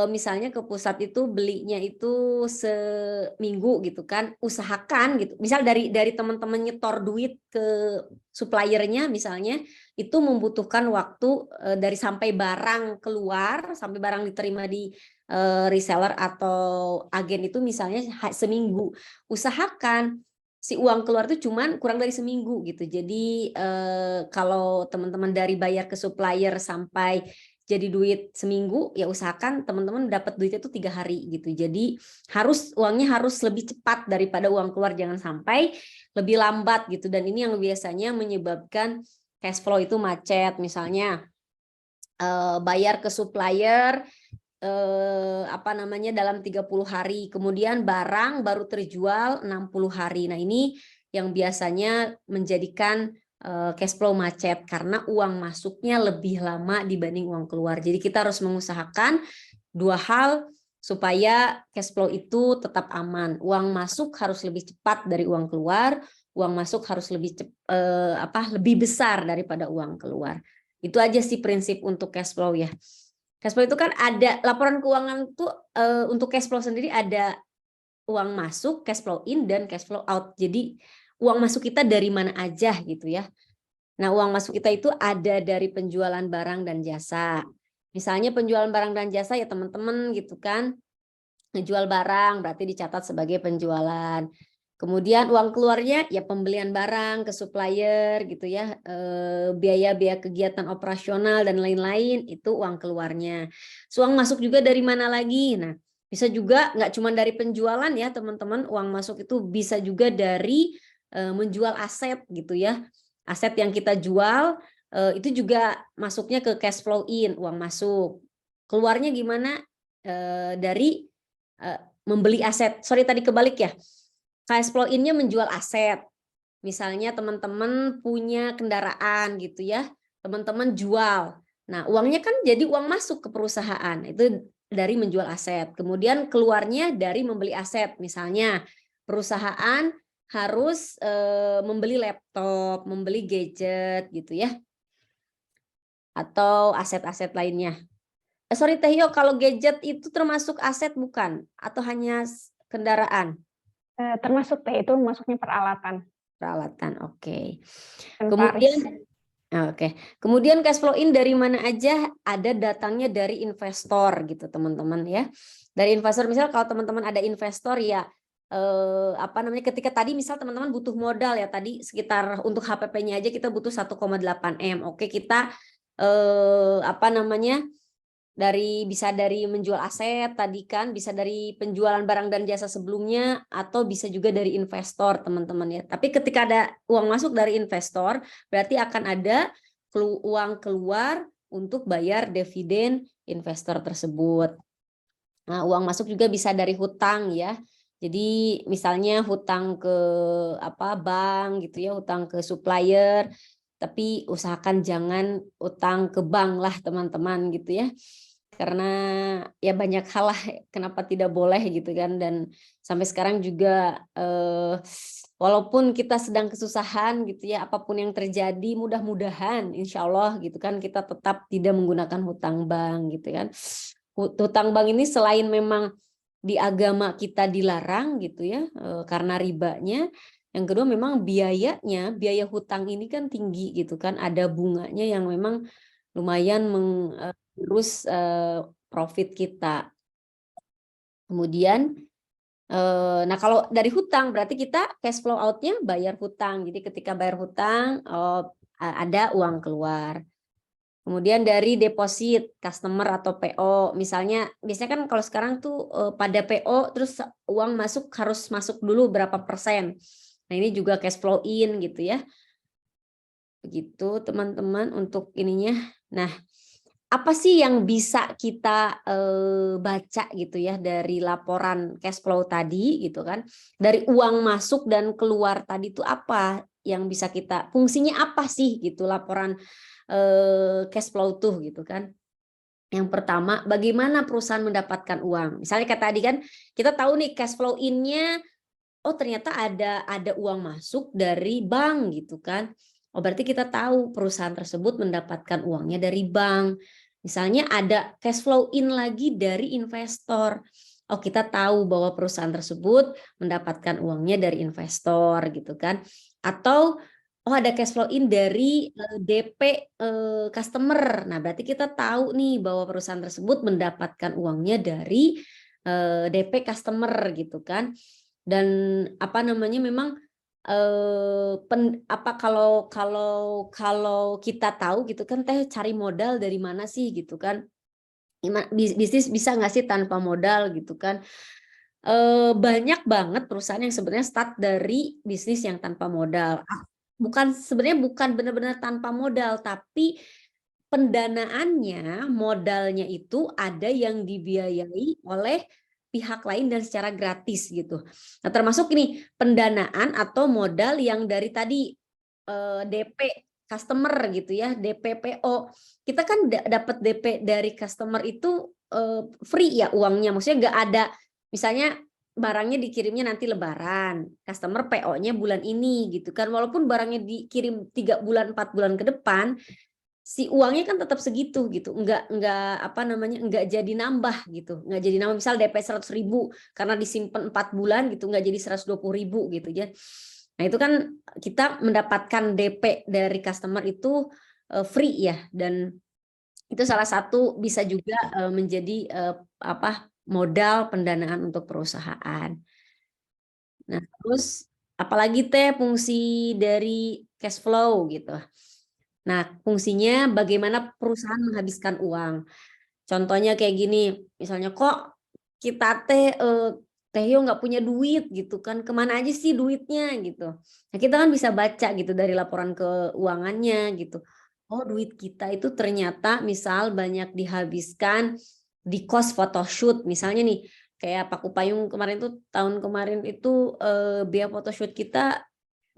misalnya ke pusat itu belinya itu seminggu gitu kan. Usahakan gitu. Misal dari teman-teman nyetor duit ke suppliernya misalnya, itu membutuhkan waktu dari sampai barang keluar sampai barang diterima di reseller atau agen itu misalnya seminggu. Usahakan si uang keluar itu cuman kurang dari seminggu gitu. Jadi kalau teman-teman dari bayar ke supplier sampai jadi duit seminggu, ya usahakan teman-teman dapat duitnya itu 3 hari gitu. Jadi uangnya harus lebih cepat daripada uang keluar, jangan sampai lebih lambat gitu. Dan ini yang biasanya menyebabkan cash flow itu macet. Misalnya bayar ke supplier dalam 30 hari, kemudian barang baru terjual 60 hari. Nah, ini yang biasanya menjadikan cash flow macet karena uang masuknya lebih lama dibanding uang keluar. Jadi kita harus mengusahakan 2 hal supaya cash flow itu tetap aman. Uang masuk harus lebih cepat dari uang keluar, uang masuk harus lebih besar daripada uang keluar. Itu aja sih prinsip untuk cash flow ya. Cash flow itu kan ada laporan keuangan tuh untuk cash flow sendiri ada uang masuk, cash flow in, dan cash flow out. Jadi uang masuk kita dari mana aja gitu ya. Nah, uang masuk kita itu ada dari penjualan barang dan jasa. Misalnya penjualan barang dan jasa ya teman-teman gitu kan. Ngejual barang berarti dicatat sebagai penjualan. Kemudian uang keluarnya ya pembelian barang ke supplier gitu ya, biaya-biaya kegiatan operasional dan lain-lain itu uang keluarnya. Uang masuk juga dari mana lagi? Nah, bisa juga nggak cuma dari penjualan ya teman-teman, uang masuk itu bisa juga dari menjual aset gitu ya. Aset yang kita jual itu juga masuknya ke cash flow in, uang masuk. Keluarnya gimana? Dari membeli aset. Sorry tadi kebalik ya. Cash flow in-nya menjual aset. Misalnya teman-teman punya kendaraan gitu ya. Teman-teman jual. Nah, uangnya kan jadi uang masuk ke perusahaan. Itu dari menjual aset. Kemudian keluarnya dari membeli aset. Misalnya perusahaan harus membeli laptop, membeli gadget gitu ya. Atau aset-aset lainnya. Sorry Teh Yo, kalau gadget itu termasuk aset bukan? Atau hanya kendaraan? Termasuk Teh, itu masuknya peralatan. Peralatan, oke. Kemudian Kemudian cash flow in dari mana aja? Ada datangnya dari investor gitu teman-teman ya. Dari investor, misal kalau teman-teman ada investor ya ketika tadi misal teman-teman butuh modal ya, tadi sekitar untuk HPP-nya aja kita butuh 1,8 M. Oke, kita bisa dari menjual aset tadi kan, bisa dari penjualan barang dan jasa sebelumnya, atau bisa juga dari investor teman-teman ya. Tapi ketika ada uang masuk dari investor, berarti akan ada uang keluar untuk bayar dividen investor tersebut. Nah, uang masuk juga bisa dari hutang ya. Jadi misalnya hutang ke bank gitu ya, hutang ke supplier, tapi usahakan jangan utang ke bank lah teman-teman gitu ya. Karena ya banyak hal lah kenapa tidak boleh gitu kan, dan sampai sekarang juga walaupun kita sedang kesusahan gitu ya, apapun yang terjadi mudah-mudahan insya Allah gitu kan kita tetap tidak menggunakan hutang bank gitu kan. Hutang bank ini selain memang di agama kita dilarang gitu ya karena ribanya, yang kedua memang biaya hutang ini kan tinggi gitu kan, ada bunganya yang memang lumayan terus profit kita. Kemudian, nah kalau dari hutang berarti kita cash flow out-nya bayar hutang. Jadi ketika bayar hutang ada uang keluar. Kemudian dari deposit customer atau PO, misalnya biasanya kan kalau sekarang tuh pada PO terus uang harus masuk dulu berapa persen. Nah ini juga cash flow in gitu ya. Begitu teman-teman untuk ininya. Nah, apa sih yang bisa kita baca gitu ya dari laporan cash flow tadi gitu kan, dari uang masuk dan keluar tadi itu apa yang bisa kita, fungsinya apa sih gitu laporan cash flow tuh gitu kan. Yang pertama, bagaimana perusahaan mendapatkan uang. Misalnya kayak tadi kan kita tahu nih cash flow in-nya, oh ternyata ada uang masuk dari bank gitu kan. Oh berarti kita tahu perusahaan tersebut mendapatkan uangnya dari bank. Misalnya ada cash flow in lagi dari investor. Oh kita tahu bahwa perusahaan tersebut mendapatkan uangnya dari investor gitu kan. Atau oh ada cash flow in dari DP customer. Nah berarti kita tahu nih bahwa perusahaan tersebut mendapatkan uangnya dari DP customer gitu kan. Dan memang kalau kita tahu gitu kan Teh cari modal dari mana sih gitu kan. Bisnis bisa nggak sih tanpa modal gitu kan. Banyak banget perusahaan yang sebenarnya start dari bisnis yang tanpa modal. Sebenarnya bukan benar-benar tanpa modal, tapi pendanaannya, modalnya itu ada yang dibiayai oleh pihak lain dan secara gratis gitu. Nah, termasuk ini pendanaan atau modal yang dari tadi DP customer gitu ya, DP PO. Kita kan dapat DP dari customer itu free ya uangnya, maksudnya nggak ada misalnya barangnya dikirimnya nanti Lebaran, customer PO-nya bulan ini gitu kan, walaupun barangnya dikirim 3 bulan 4 bulan ke depan, si uangnya kan tetap segitu gitu, nggak jadi nambah gitu, nggak jadi nambah. Misal DP 100.000 karena disimpan 4 bulan gitu, nggak jadi 120.000 gitu ya. Nah itu kan kita mendapatkan DP dari customer itu free ya, dan itu salah satu bisa juga menjadi modal pendanaan untuk perusahaan. Nah terus apalagi Teh fungsi dari cash flow gitu. Nah, fungsinya bagaimana perusahaan menghabiskan uang. Contohnya kayak gini, misalnya kok kita Tehyo nggak punya duit gitu kan, kemana aja sih duitnya gitu. Nah, kita kan bisa baca gitu dari laporan keuangannya gitu. Oh, duit kita itu ternyata misal banyak dihabiskan di cost photoshoot. Misalnya nih, kayak Paku Payung kemarin tuh, tahun kemarin itu biaya photoshoot kita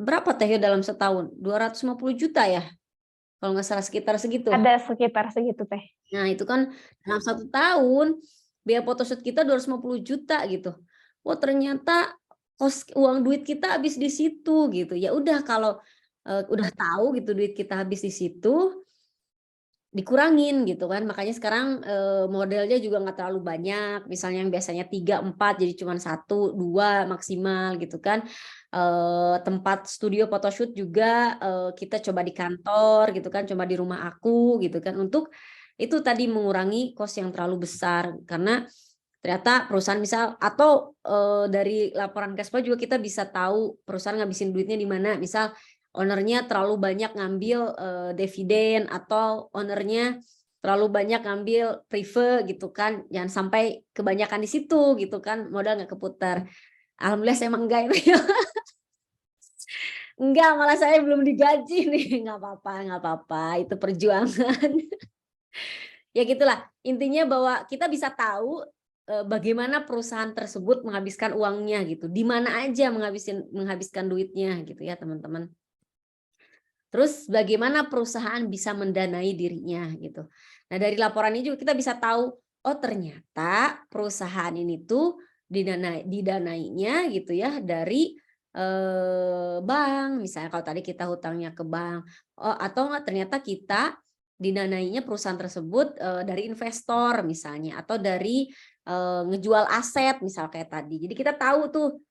berapa Tehyo dalam setahun? 250 juta ya? Kalau nggak salah sekitar segitu. Ada sekitar segitu Teh. Nah itu kan dalam 1 tahun biaya photoshoot kita 250 juta gitu. Wah ternyata uang duit kita habis di situ gitu. Ya udah kalau udah tahu gitu duit kita habis di situ, dikurangin gitu kan. Makanya sekarang modelnya juga nggak terlalu banyak. Misalnya yang biasanya 3, 4 jadi cuma 1, 2 maksimal gitu kan. Tempat studio photoshoot juga kita coba di kantor gitu kan, coba di rumah aku gitu kan, untuk itu tadi mengurangi cost yang terlalu besar. Karena ternyata perusahaan misal atau dari laporan cash flow juga kita bisa tahu perusahaan ngabisin duitnya di mana. Misal ownernya terlalu banyak ngambil dividen, atau ownernya terlalu banyak ngambil prive gitu kan, jangan sampai kebanyakan di situ gitu kan, modal nggak keputar. Alhamdulillah saya emang enggak itu. Enggak, malah saya belum digaji nih. Nggak apa-apa, itu perjuangan. Ya gitulah, intinya bahwa kita bisa tahu bagaimana perusahaan tersebut menghabiskan uangnya gitu, di mana aja menghabiskan duitnya gitu ya teman-teman. Terus bagaimana perusahaan bisa mendanai dirinya gitu. Nah dari laporan ini juga kita bisa tahu, oh ternyata perusahaan ini tuh didanainya gitu ya dari bank, misalnya kalau tadi kita hutangnya ke bank, atau ternyata kita didanainya perusahaan tersebut dari investor misalnya, atau dari ngejual aset misal kayak tadi. Jadi kita tahu tuh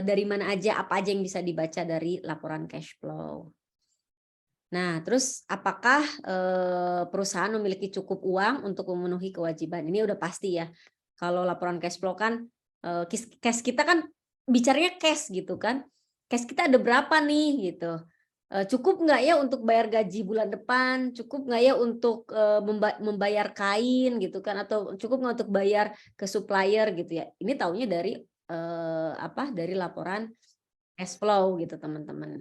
dari mana aja, apa aja yang bisa dibaca dari laporan cash flow. Nah, terus apakah perusahaan memiliki cukup uang untuk memenuhi kewajiban? Ini udah pasti ya. Kalau laporan cash flow kan, cash kita kan bicaranya cash gitu kan. Cash kita ada berapa nih gitu. Cukup nggak ya untuk bayar gaji bulan depan? Cukup nggak ya untuk membayar kain gitu kan? Atau cukup nggak untuk bayar ke supplier gitu ya? Ini taunya dari dari laporan cash flow gitu teman-teman.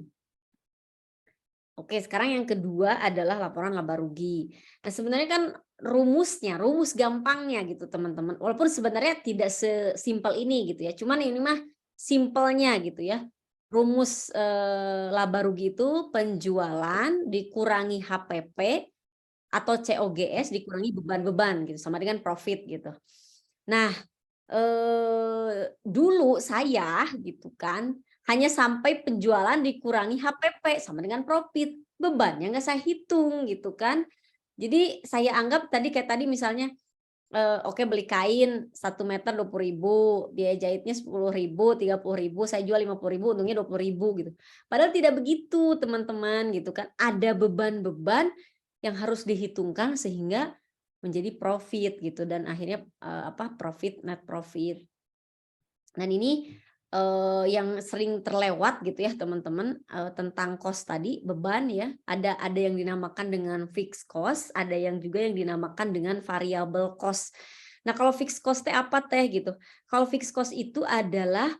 Oke, sekarang yang kedua adalah laporan laba rugi. Nah, sebenarnya kan rumus gampangnya gitu teman-teman. Walaupun sebenarnya tidak sesimpel ini gitu ya. Cuman ini mah simpelnya gitu ya. Rumus laba rugi itu penjualan dikurangi HPP atau COGS dikurangi beban-beban gitu, sama dengan profit gitu. Nah, dulu saya gitu kan hanya sampai penjualan dikurangi HPP sama dengan profit, bebannya nggak saya hitung gitu kan. Jadi saya anggap kayak tadi misalnya oke beli kain 1 meter 20.000, biaya jahitnya 10.000, 30.000, saya jual 50.000, untungnya 20.000 gitu. Padahal tidak begitu teman-teman gitu kan. Ada beban-beban yang harus dihitungkan sehingga menjadi profit gitu, dan akhirnya profit, net profit. Dan ini yang sering terlewat gitu ya teman-teman, tentang cost tadi, beban ya. Ada yang dinamakan dengan fixed cost, ada yang juga yang dinamakan dengan variable cost. Nah, kalau fixed cost teh apa teh gitu? Kalau fixed cost itu adalah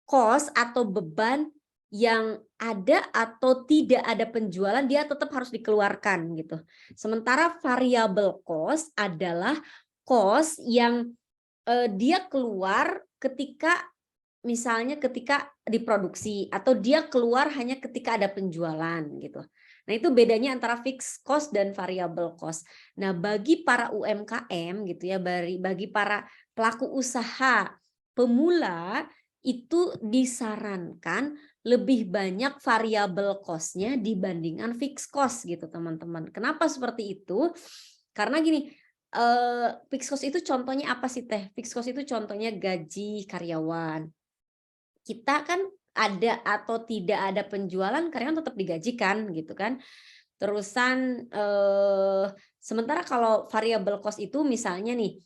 cost atau beban yang ada atau tidak ada penjualan, dia tetap harus dikeluarkan gitu. Sementara variable cost adalah cost yang dia keluar misalnya ketika diproduksi atau dia keluar hanya ketika ada penjualan gitu. Nah, itu bedanya antara fixed cost dan variable cost. Nah, bagi para UMKM gitu ya, bagi para pelaku usaha pemula itu disarankan lebih banyak variable cost-nya dibandingkan fixed cost gitu, teman-teman. Kenapa seperti itu? Karena gini, fixed cost itu contohnya apa sih Teh? Fixed cost itu contohnya gaji karyawan. Kita kan ada atau tidak ada penjualan, karyawan tetap digajikan gitu kan. Terusan sementara kalau variable cost itu misalnya nih,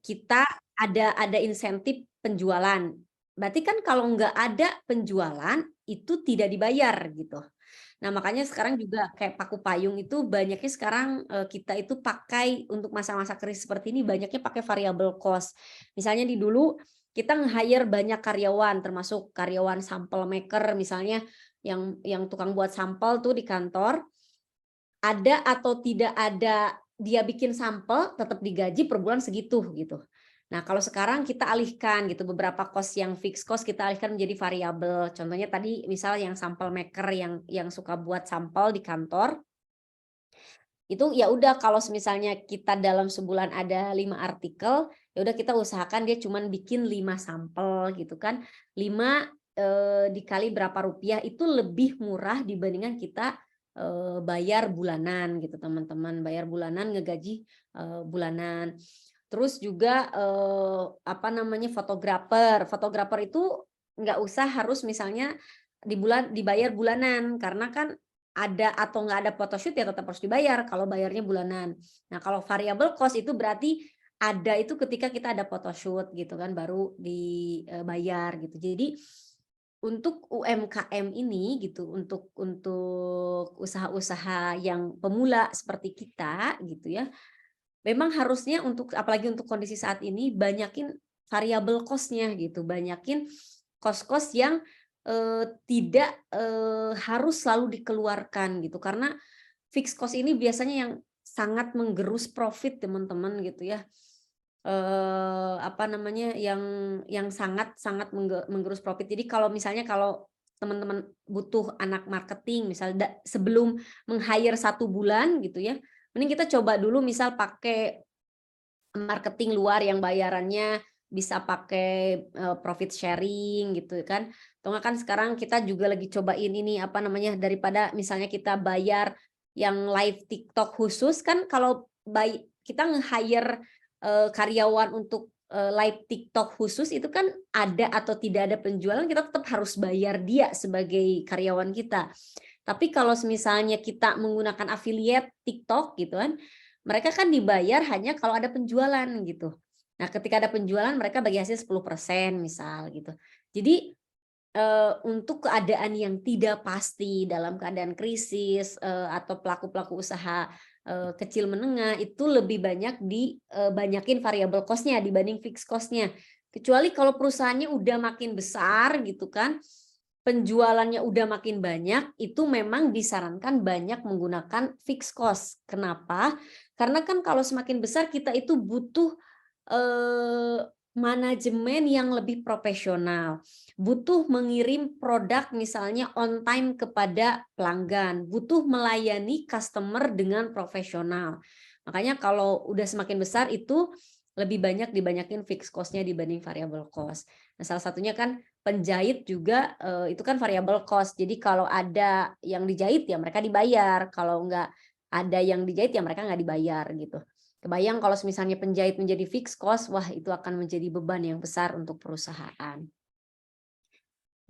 kita ada insentif penjualan. Berarti kan kalau nggak ada penjualan itu tidak dibayar gitu. Nah, makanya sekarang juga kayak paku payung itu banyaknya sekarang kita itu pakai untuk masa-masa krisis seperti ini banyaknya pakai variable cost. Misalnya di dulu kita nge-hire banyak karyawan termasuk karyawan sampel maker misalnya yang tukang buat sampel tuh di kantor. Ada atau tidak ada dia bikin sampel tetap digaji per bulan segitu gitu. Nah, kalau sekarang kita alihkan gitu beberapa cost yang fixed cost kita alihkan menjadi variabel. Contohnya tadi misal yang sampel maker yang suka buat sampel di kantor. Itu ya udah kalau misalnya kita dalam sebulan ada 5 artikel, ya udah kita usahakan dia cuman bikin 5 sampel gitu kan. 5 dikali berapa rupiah itu lebih murah dibandingkan kita bayar bulanan gitu teman-teman, bayar bulanan ngegaji bulanan. Terus juga apa namanya fotografer itu nggak usah harus misalnya dibayar bulanan karena kan ada atau nggak ada photoshoot ya tetap harus dibayar kalau bayarnya bulanan. Nah, kalau variable cost itu berarti ada itu ketika kita ada photoshoot gitu kan baru dibayar gitu. Jadi untuk UMKM ini gitu, untuk usaha-usaha yang pemula seperti kita gitu ya, memang harusnya apalagi untuk kondisi saat ini banyakin variable cost-nya gitu, banyakin cost-cost yang tidak harus selalu dikeluarkan gitu. Karena fixed cost ini biasanya yang sangat menggerus profit teman-teman gitu ya. Apa namanya yang sangat menggerus profit. Jadi kalau misalnya kalau teman-teman butuh anak marketing misal sebelum meng-hire 1 bulan gitu ya, mending kita coba dulu misal pakai marketing luar yang bayarannya bisa pakai profit sharing gitu kan. Atau nggak kan sekarang kita juga lagi cobain ini apa namanya daripada misalnya kita bayar yang live TikTok khusus kan kalau kita nge-hire karyawan untuk live TikTok khusus itu kan ada atau tidak ada penjualan kita tetap harus bayar dia sebagai karyawan kita. Tapi kalau misalnya kita menggunakan affiliate TikTok gitu kan, mereka kan dibayar hanya kalau ada penjualan gitu. Nah, ketika ada penjualan mereka bagi hasil 10% misal gitu. Jadi untuk keadaan yang tidak pasti dalam keadaan krisis atau pelaku-pelaku usaha kecil menengah itu lebih banyak dibanyakin variable cost-nya dibanding fixed cost-nya. Kecuali kalau perusahaannya udah makin besar gitu kan, penjualannya udah makin banyak, itu memang disarankan banyak menggunakan fixed cost. Kenapa? Karena kan kalau semakin besar kita itu butuh manajemen yang lebih profesional, butuh mengirim produk misalnya on time kepada pelanggan, butuh melayani customer dengan profesional. Makanya kalau udah semakin besar itu lebih banyak dibanyakin fixed cost-nya dibanding variable cost. Nah, salah satunya kan penjahit juga itu kan variable cost. Jadi kalau ada yang dijahit ya mereka dibayar, kalau nggak ada yang dijahit ya mereka nggak dibayar gitu. Kebayang kalau misalnya penjahit menjadi fixed cost, wah itu akan menjadi beban yang besar untuk perusahaan.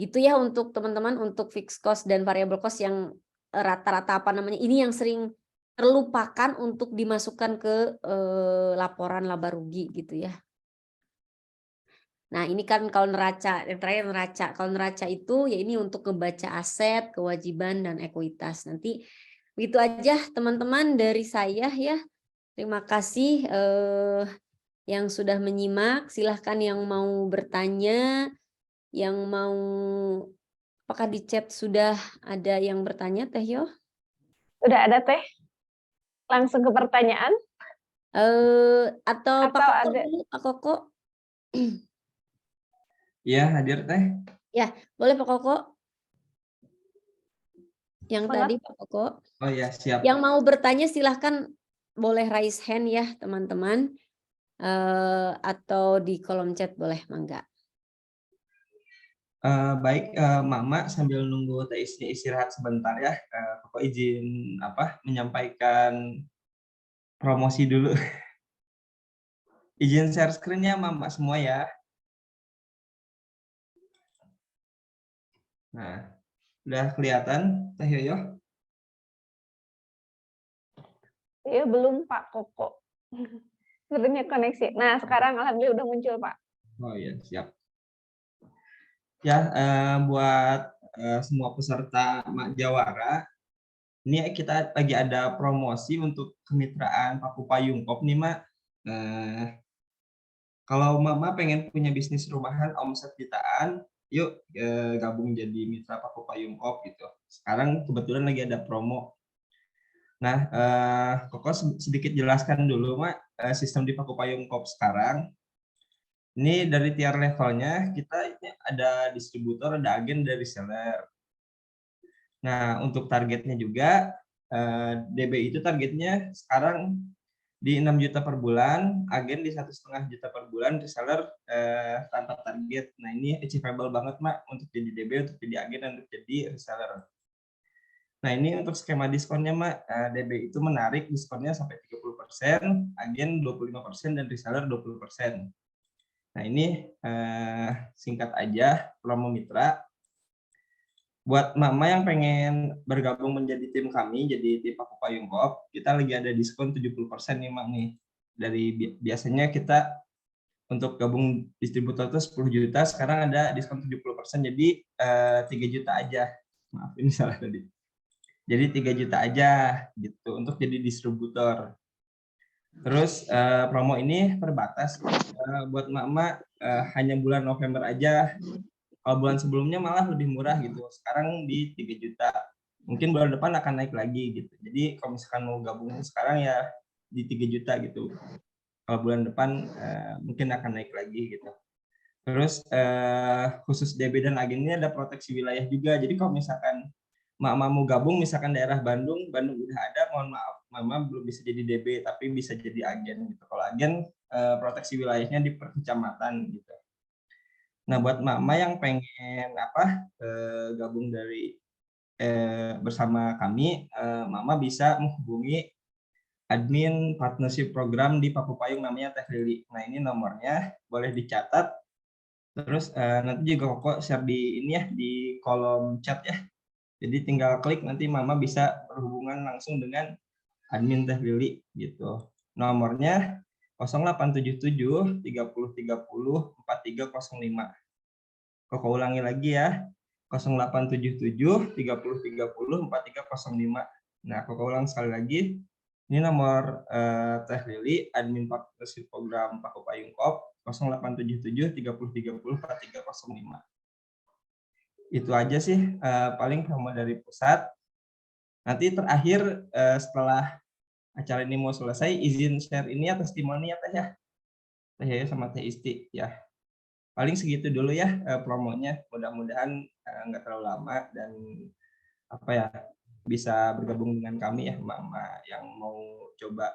Gitu ya untuk teman-teman untuk fixed cost dan variable cost yang rata-rata apa namanya ini yang sering terlupakan untuk dimasukkan ke laporan laba rugi gitu ya. Nah, ini kan kalau neraca, yang terakhir neraca. Kalau neraca itu ya ini untuk ngebaca aset, kewajiban, dan ekuitas. Nanti begitu aja teman-teman dari saya ya. Terima kasih yang sudah menyimak. Silahkan yang mau bertanya, yang mau, apakah di chat sudah ada yang bertanya, Teh Yo? Udah ada Teh? Langsung ke pertanyaan? Atau Pak Atau Koko ada? dulu, Pak Koko? Iya, hadir Teh. Ya, boleh Pak Koko? Yang Banget. tadi Pak Koko. Oh ya, siap. Yang mau bertanya silahkan boleh raise hand ya teman-teman. Atau di kolom chat boleh, mangga. Baik, Mama sambil nunggu Teh Isni istirahat sebentar ya. Koko izin menyampaikan promosi dulu. Izin share screen-nya Mama semua ya. Nah, udah kelihatan Teh Yoyo? Iya, belum Pak Koko. Sepertinya koneksi. Nah, sekarang alhamdulillah udah muncul, Pak. Oh iya, siap. Ya, buat semua peserta Mak Jawara, ini kita lagi ada promosi untuk kemitraan Paku Payung Kop nih, Mak. Kalau Mama pengen punya bisnis rumahan omset jutaan, yuk gabung jadi mitra Paku Payung Kop gitu. Sekarang kebetulan lagi ada promo. Nah, Koko sedikit jelaskan dulu, Mak, sistem di Paku Payung Kop sekarang. Ini dari tier levelnya, kita ini ada distributor, ada agen, ada reseller. Nah, untuk targetnya juga, DB itu targetnya sekarang di 6 juta per bulan, agen di 1,5 juta per bulan, reseller tanpa target. Nah, ini achievable banget, Mak, untuk jadi DB, untuk jadi agen, dan untuk jadi reseller. Nah, ini untuk skema diskonnya, Mak. DB itu menarik diskonnya sampai 30%, agen 25%, dan reseller 20%. Nah, ini singkat aja promo mitra. Buat Mama yang pengen bergabung menjadi tim kami, jadi tim Paku Payung Kop, kita lagi ada diskon 70% nih, Mak nih. Dari biasanya kita untuk gabung distributor itu 10 juta, sekarang ada diskon 70%, jadi 3 juta aja. Maaf, ini salah tadi. Jadi 3 juta aja gitu untuk jadi distributor. Terus promo ini terbatas buat Mama hanya bulan November aja. Kalau bulan sebelumnya malah lebih murah gitu. Sekarang di 3 juta. Mungkin bulan depan akan naik lagi gitu. Jadi kalau misalkan mau gabung sekarang ya di 3 juta gitu. Kalau bulan depan mungkin akan naik lagi gitu. Terus khusus DB dan agen ini ada proteksi wilayah juga. Jadi kalau misalkan Mama mau gabung misalkan daerah Bandung udah ada, mohon maaf Mama belum bisa jadi DB tapi bisa jadi agen gitu. Kalau agen proteksi wilayahnya di per kecamatan gitu. Nah, buat Mama yang pengen gabung dari bersama kami, Mama bisa menghubungi admin partnership program di Paku Payung namanya Teh Lili. Nah, ini nomornya boleh dicatat. Terus nanti juga Koko share di ini ya di kolom chat ya. Jadi tinggal klik nanti Mama bisa berhubungan langsung dengan admin Teh Lili gitu. Nomornya 0877 30 30 4305. Koko ulangi lagi ya. 0877 30 30 4305. Nah, Koko ulang sekali lagi. Ini nomor Teh Lili, admin partnership program Paku Payung Kop 0877 30 30 4305. Itu aja sih paling promo dari pusat. Nanti terakhir setelah acara ini mau selesai, izin share ini ya testimoni ya Teh ya. Teh ya sama Teh Isti ya. Paling segitu dulu ya promonya. Mudah-mudahan nggak terlalu lama dan bisa bergabung dengan kami ya Mama yang mau coba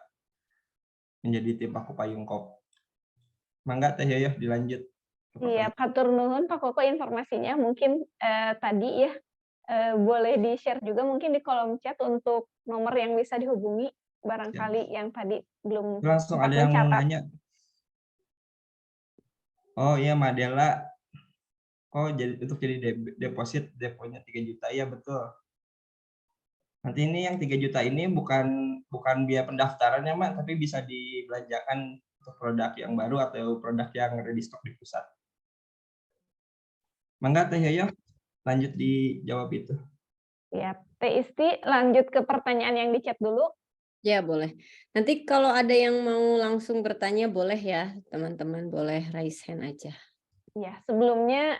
menjadi tim Paku Payung Kop. Mangga Teh Yoyo dilanjut. Iya, hatur nuhun Pak Koko informasinya. Mungkin tadi ya boleh di-share juga mungkin di kolom chat untuk nomor yang bisa dihubungi barangkali yang tadi belum Langsung sempat ada yang mau mencatat. nanya. Oh iya Madela. Oh jadi untuk jadi deposit deponya 3 juta ya betul. Nanti ini yang 3 juta ini bukan biaya pendaftarannya Mak, tapi bisa dibelanjakan untuk produk yang baru atau produk yang ready stock di pusat. Mangga Teh Yoyo, lanjut dijawab itu. Ya, Teh Isti lanjut ke pertanyaan yang di chat dulu. Ya, boleh. Nanti kalau ada yang mau langsung bertanya, boleh ya, teman-teman. Boleh raise hand aja. Ya, sebelumnya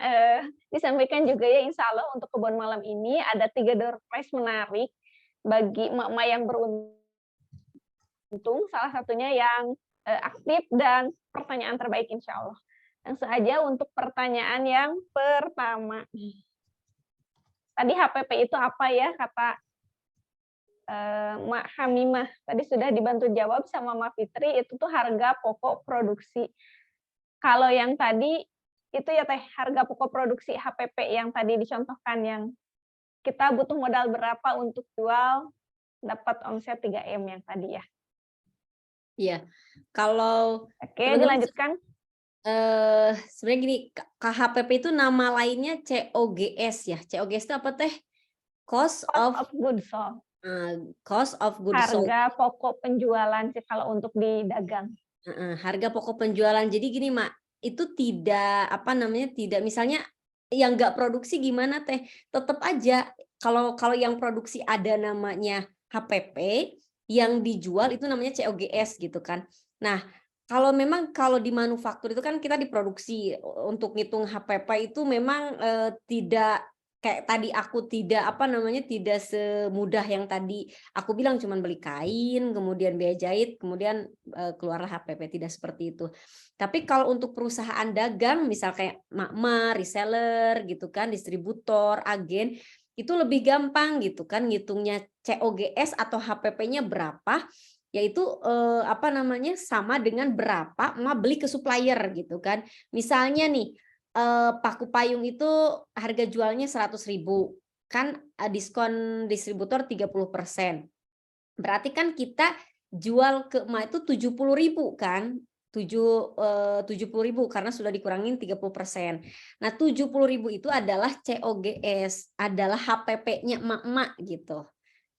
disampaikan juga ya, insya Allah untuk kebun malam ini ada 3 door prize menarik bagi emak-emak yang beruntung. Salah satunya yang aktif dan pertanyaan terbaik insya Allah. Langsung aja untuk pertanyaan yang pertama. Tadi HPP itu apa ya, kata Mak Hamimah. Tadi sudah dibantu jawab sama Mak Fitri, itu tuh harga pokok produksi. Kalau yang tadi itu ya Teh, harga pokok produksi HPP yang tadi dicontohkan, yang kita butuh modal berapa untuk jual dapat omset 3M yang tadi ya. Iya. Kalau Oke, teman-teman dilanjutkan. sebenarnya gini, KHPP itu nama lainnya COGS ya. COGS itu apa Teh? Cost Cost of of goods sold. Cost of goods sold. Harga pokok penjualan sih kalau untuk di dagang. Harga pokok penjualan. Jadi gini Mak, itu tidak apa namanya, tidak misalnya yang nggak produksi gimana Teh? Tetap aja kalau yang produksi ada namanya HPP, yang dijual itu namanya COGS gitu kan. Nah, kalau memang kalau di manufaktur itu kan kita diproduksi, untuk ngitung HPP itu memang tidak kayak tadi aku tidak apa namanya, tidak semudah yang tadi aku bilang, cuman beli kain kemudian biaya jahit kemudian keluarlah HPP, tidak seperti itu. Tapi kalau untuk perusahaan dagang misal kayak makmar, reseller gitu kan, distributor, agen, itu lebih gampang gitu kan ngitungnya COGS atau HPP-nya berapa, yaitu apa namanya, sama dengan berapa emak beli ke supplier gitu kan. Misalnya nih paku payung itu harga jualnya 100.000, kan diskon distributor 30%. Berarti kan kita jual ke emak itu 70.000 kan, 70.000 karena sudah dikurangin 30%. Nah 70.000 itu adalah COGS, adalah HPP-nya emak-emak gitu.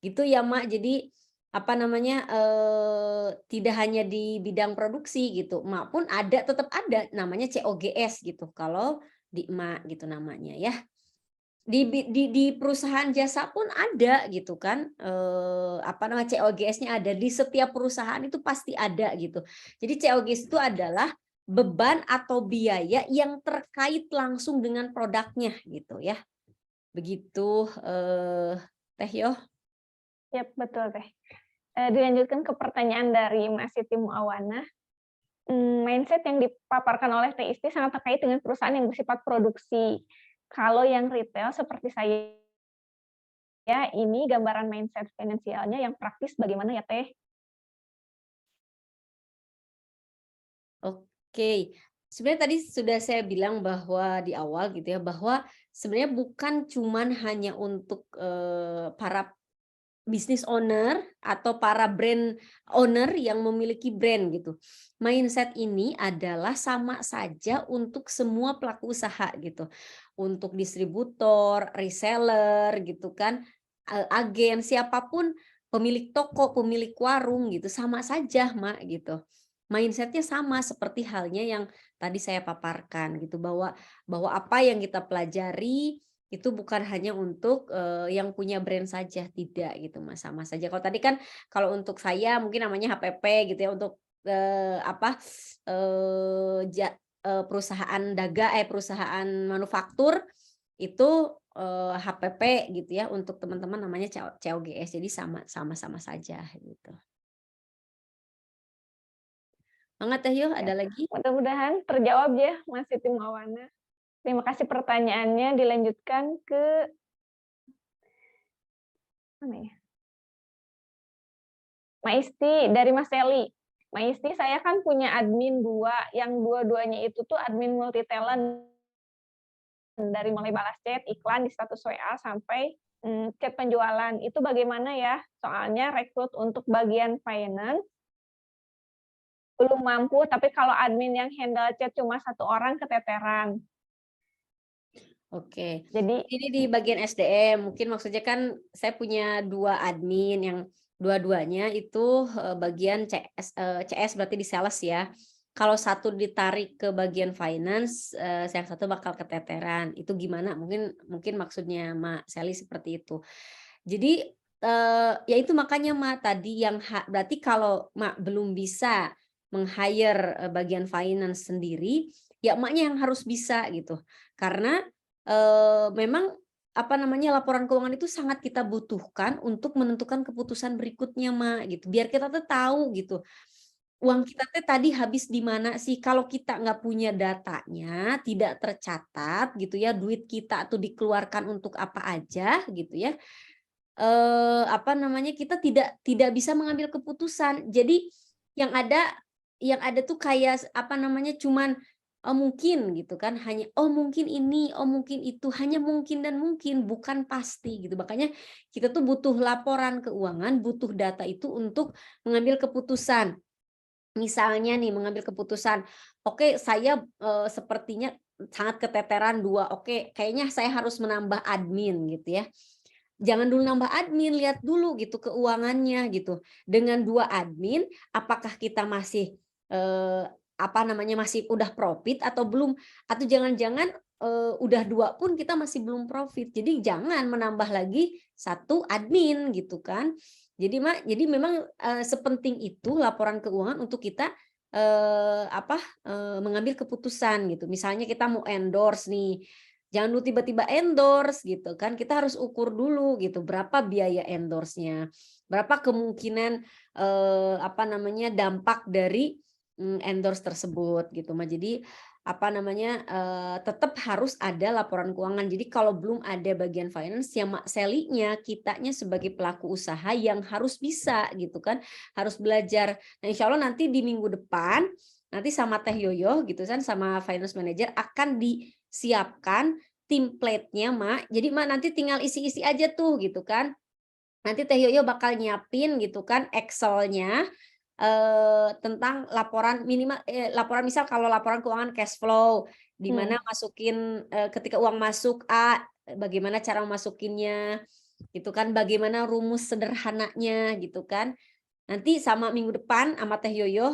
Gitu ya Mak. Jadi apa namanya, tidak hanya di bidang produksi gitu, emak pun ada, tetap ada namanya COGS gitu kalau di emak gitu namanya ya. Di perusahaan jasa pun ada gitu kan, apa namanya, COGS-nya ada di setiap perusahaan, itu pasti ada gitu. Jadi COGS itu adalah beban atau biaya yang terkait langsung dengan produknya gitu ya. Begitu Teh Yo. Ya, betul Teh. Dilanjutkan ke pertanyaan dari Mas Siti Muawana. Mindset yang dipaparkan oleh Teh Isti sangat terkait dengan perusahaan yang bersifat produksi. Kalau yang retail seperti saya, ini gambaran mindset finansialnya yang praktis bagaimana ya Teh? Oke, sebenarnya tadi sudah saya bilang bahwa di awal gitu ya, bahwa sebenarnya bukan cuman hanya untuk para business owner atau para brand owner yang memiliki brand gitu. Mindset ini adalah sama saja untuk semua pelaku usaha gitu. Untuk distributor, reseller gitu kan, agen, siapapun, pemilik toko, pemilik warung gitu, sama saja Mak gitu. Mindsetnya sama seperti halnya yang tadi saya paparkan gitu, bahwa apa yang kita pelajari itu bukan hanya untuk yang punya brand saja, tidak gitu Mas, sama saja. Kalau tadi kan kalau untuk saya mungkin namanya HPP gitu ya, untuk apa perusahaan manufaktur itu HPP gitu ya, untuk teman-teman namanya COGS, jadi sama saja gitu. Banget Teh Yo, ada lagi? Mudah-mudahan terjawab ya Mas Siti Muawana. Terima kasih pertanyaannya. Dilanjutkan ke mana ya? Maisti dari Mas Seli. Maisti, saya kan punya admin 2, yang dua-duanya itu tuh admin multi talent, dari mulai balas chat, iklan di status WA sampai chat penjualan. Itu bagaimana ya? Soalnya rekrut untuk bagian finance belum mampu, tapi kalau admin yang handle chat cuma 1 orang keteteran. Oke, Jadi ini di bagian SDM, mungkin maksudnya kan saya punya 2 admin yang dua-duanya itu bagian CS berarti di sales ya. kalau satu ditarik ke bagian finance, yang satu bakal keteteran. Itu gimana? Mungkin maksudnya Mak Sally seperti itu. Jadi, ya itu makanya Mak tadi yang berarti kalau Mak belum bisa meng-hire bagian finance sendiri, ya Maknya yang harus bisa gitu. Karena memang apa namanya, laporan keuangan itu sangat kita butuhkan untuk menentukan keputusan berikutnya Mak gitu. Biar kita tuh tahu gitu, uang kita teh tadi habis di mana sih. Kalau kita nggak punya datanya, tidak tercatat gitu ya, duit kita tuh dikeluarkan untuk apa aja gitu ya, apa namanya, kita tidak bisa mengambil keputusan. Jadi yang ada tuh kayak apa namanya, cuman oh mungkin gitu kan, hanya oh mungkin ini, oh mungkin itu, hanya mungkin dan mungkin, bukan pasti gitu. Makanya kita tuh butuh laporan keuangan, butuh data itu untuk mengambil keputusan. Misalnya nih mengambil keputusan, oke saya sepertinya sangat keteteran 2, oke kayaknya saya harus menambah admin gitu ya. Jangan dulu nambah admin, lihat dulu gitu keuangannya gitu. Dengan 2 admin, apakah kita masih, apa namanya, masih udah profit atau belum? Atau jangan-jangan, udah 2 pun kita masih belum profit. Jadi jangan menambah lagi 1 admin gitu kan. Jadi memang, sepenting itu laporan keuangan untuk kita, mengambil keputusan gitu. Misalnya kita mau endorse nih, jangan dulu tiba-tiba endorse gitu kan, kita harus ukur dulu gitu, berapa biaya endorse-nya, berapa kemungkinan, apa namanya, dampak dari, endorse tersebut gitu Mbak. Jadi, apa namanya, tetap harus ada laporan keuangan. Jadi kalau belum ada bagian finance, ya Mak Sally-nya, kitanya sebagai pelaku usaha yang harus bisa gitu kan, harus belajar. Nah insya Allah nanti di minggu depan, nanti sama Teh Yoyo gitu kan, sama finance manager akan disiapkan template-nya Mak. Jadi Mak nanti tinggal isi-isi aja tuh gitu kan. Nanti Teh Yoyo bakal nyiapin gitu kan Excel-nya, tentang laporan minimal, laporan misal kalau laporan keuangan cash flow, di mana masukin, ketika uang masuk A, bagaimana cara memasukinnya, gitu kan, bagaimana rumus sederhananya gitu kan. Nanti sama minggu depan sama Teh Yoyo,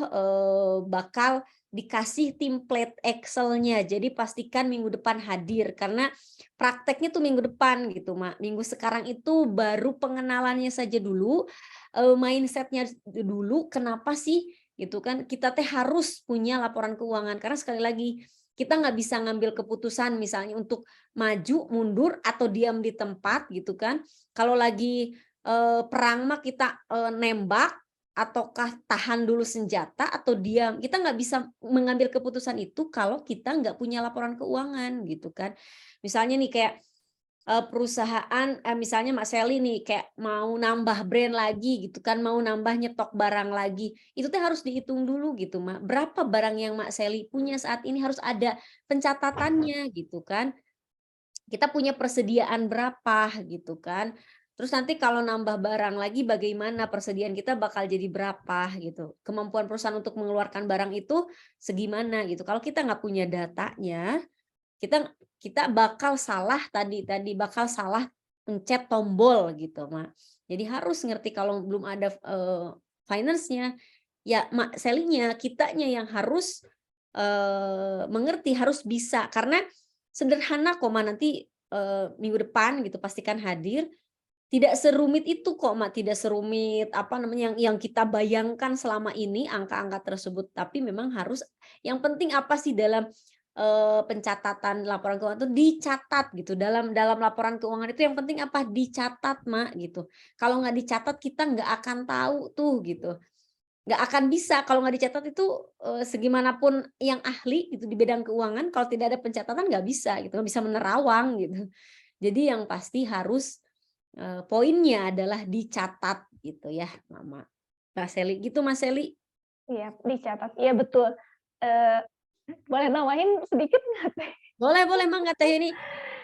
bakal dikasih template Excel-nya. Jadi pastikan minggu depan hadir karena prakteknya tuh minggu depan gitu, Mak. Minggu sekarang itu baru pengenalannya saja dulu, mindset-nya dulu kenapa sih gitu kan, kita teh harus punya laporan keuangan. Karena sekali lagi, kita nggak bisa ngambil keputusan misalnya untuk maju, mundur, atau diam di tempat gitu kan. Kalau lagi, perang mah kita, nembak, ataukah tahan dulu senjata atau diam. Kita nggak bisa mengambil keputusan itu kalau kita nggak punya laporan keuangan gitu kan. Misalnya nih kayak, perusahaan, misalnya Mak Sally nih kayak mau nambah brand lagi gitu kan, mau nambah nyetok barang lagi, itu teh harus dihitung dulu gitu Mak. Berapa barang yang Mak Sally punya saat ini harus ada pencatatannya gitu kan. Kita punya persediaan berapa gitu kan. Terus nanti kalau nambah barang lagi bagaimana persediaan kita bakal jadi berapa gitu. Kemampuan perusahaan untuk mengeluarkan barang itu segimana gitu. Kalau kita nggak punya datanya, kita bakal salah bakal salah pencet tombol gitu, Mak. Jadi harus ngerti kalau belum ada finance-nya, ya Mak Sally-nya, kitanya yang harus mengerti, harus bisa. Karena sederhana kok, Mak, nanti minggu depan gitu pastikan hadir. Tidak serumit itu kok, Mak, tidak serumit apa namanya yang kita bayangkan selama ini angka-angka tersebut. Tapi memang harus yang penting apa sih dalam pencatatan laporan keuangan itu dicatat gitu. Dalam laporan keuangan itu yang penting apa? Dicatat, Mak, gitu. Kalau nggak dicatat kita nggak akan tahu tuh gitu. Nggak akan bisa kalau nggak dicatat itu, segimanapun yang ahli gitu di bidang keuangan kalau tidak ada pencatatan nggak bisa gitu, nggak bisa menerawang gitu. Jadi yang pasti harus, poinnya adalah dicatat gitu ya, Mama. Mbak Sally, gitu Mas Sally? Iya, dicatat. Iya betul. Boleh nambahin sedikit nggak Teh? Boleh boleh, Mangga Teh ini.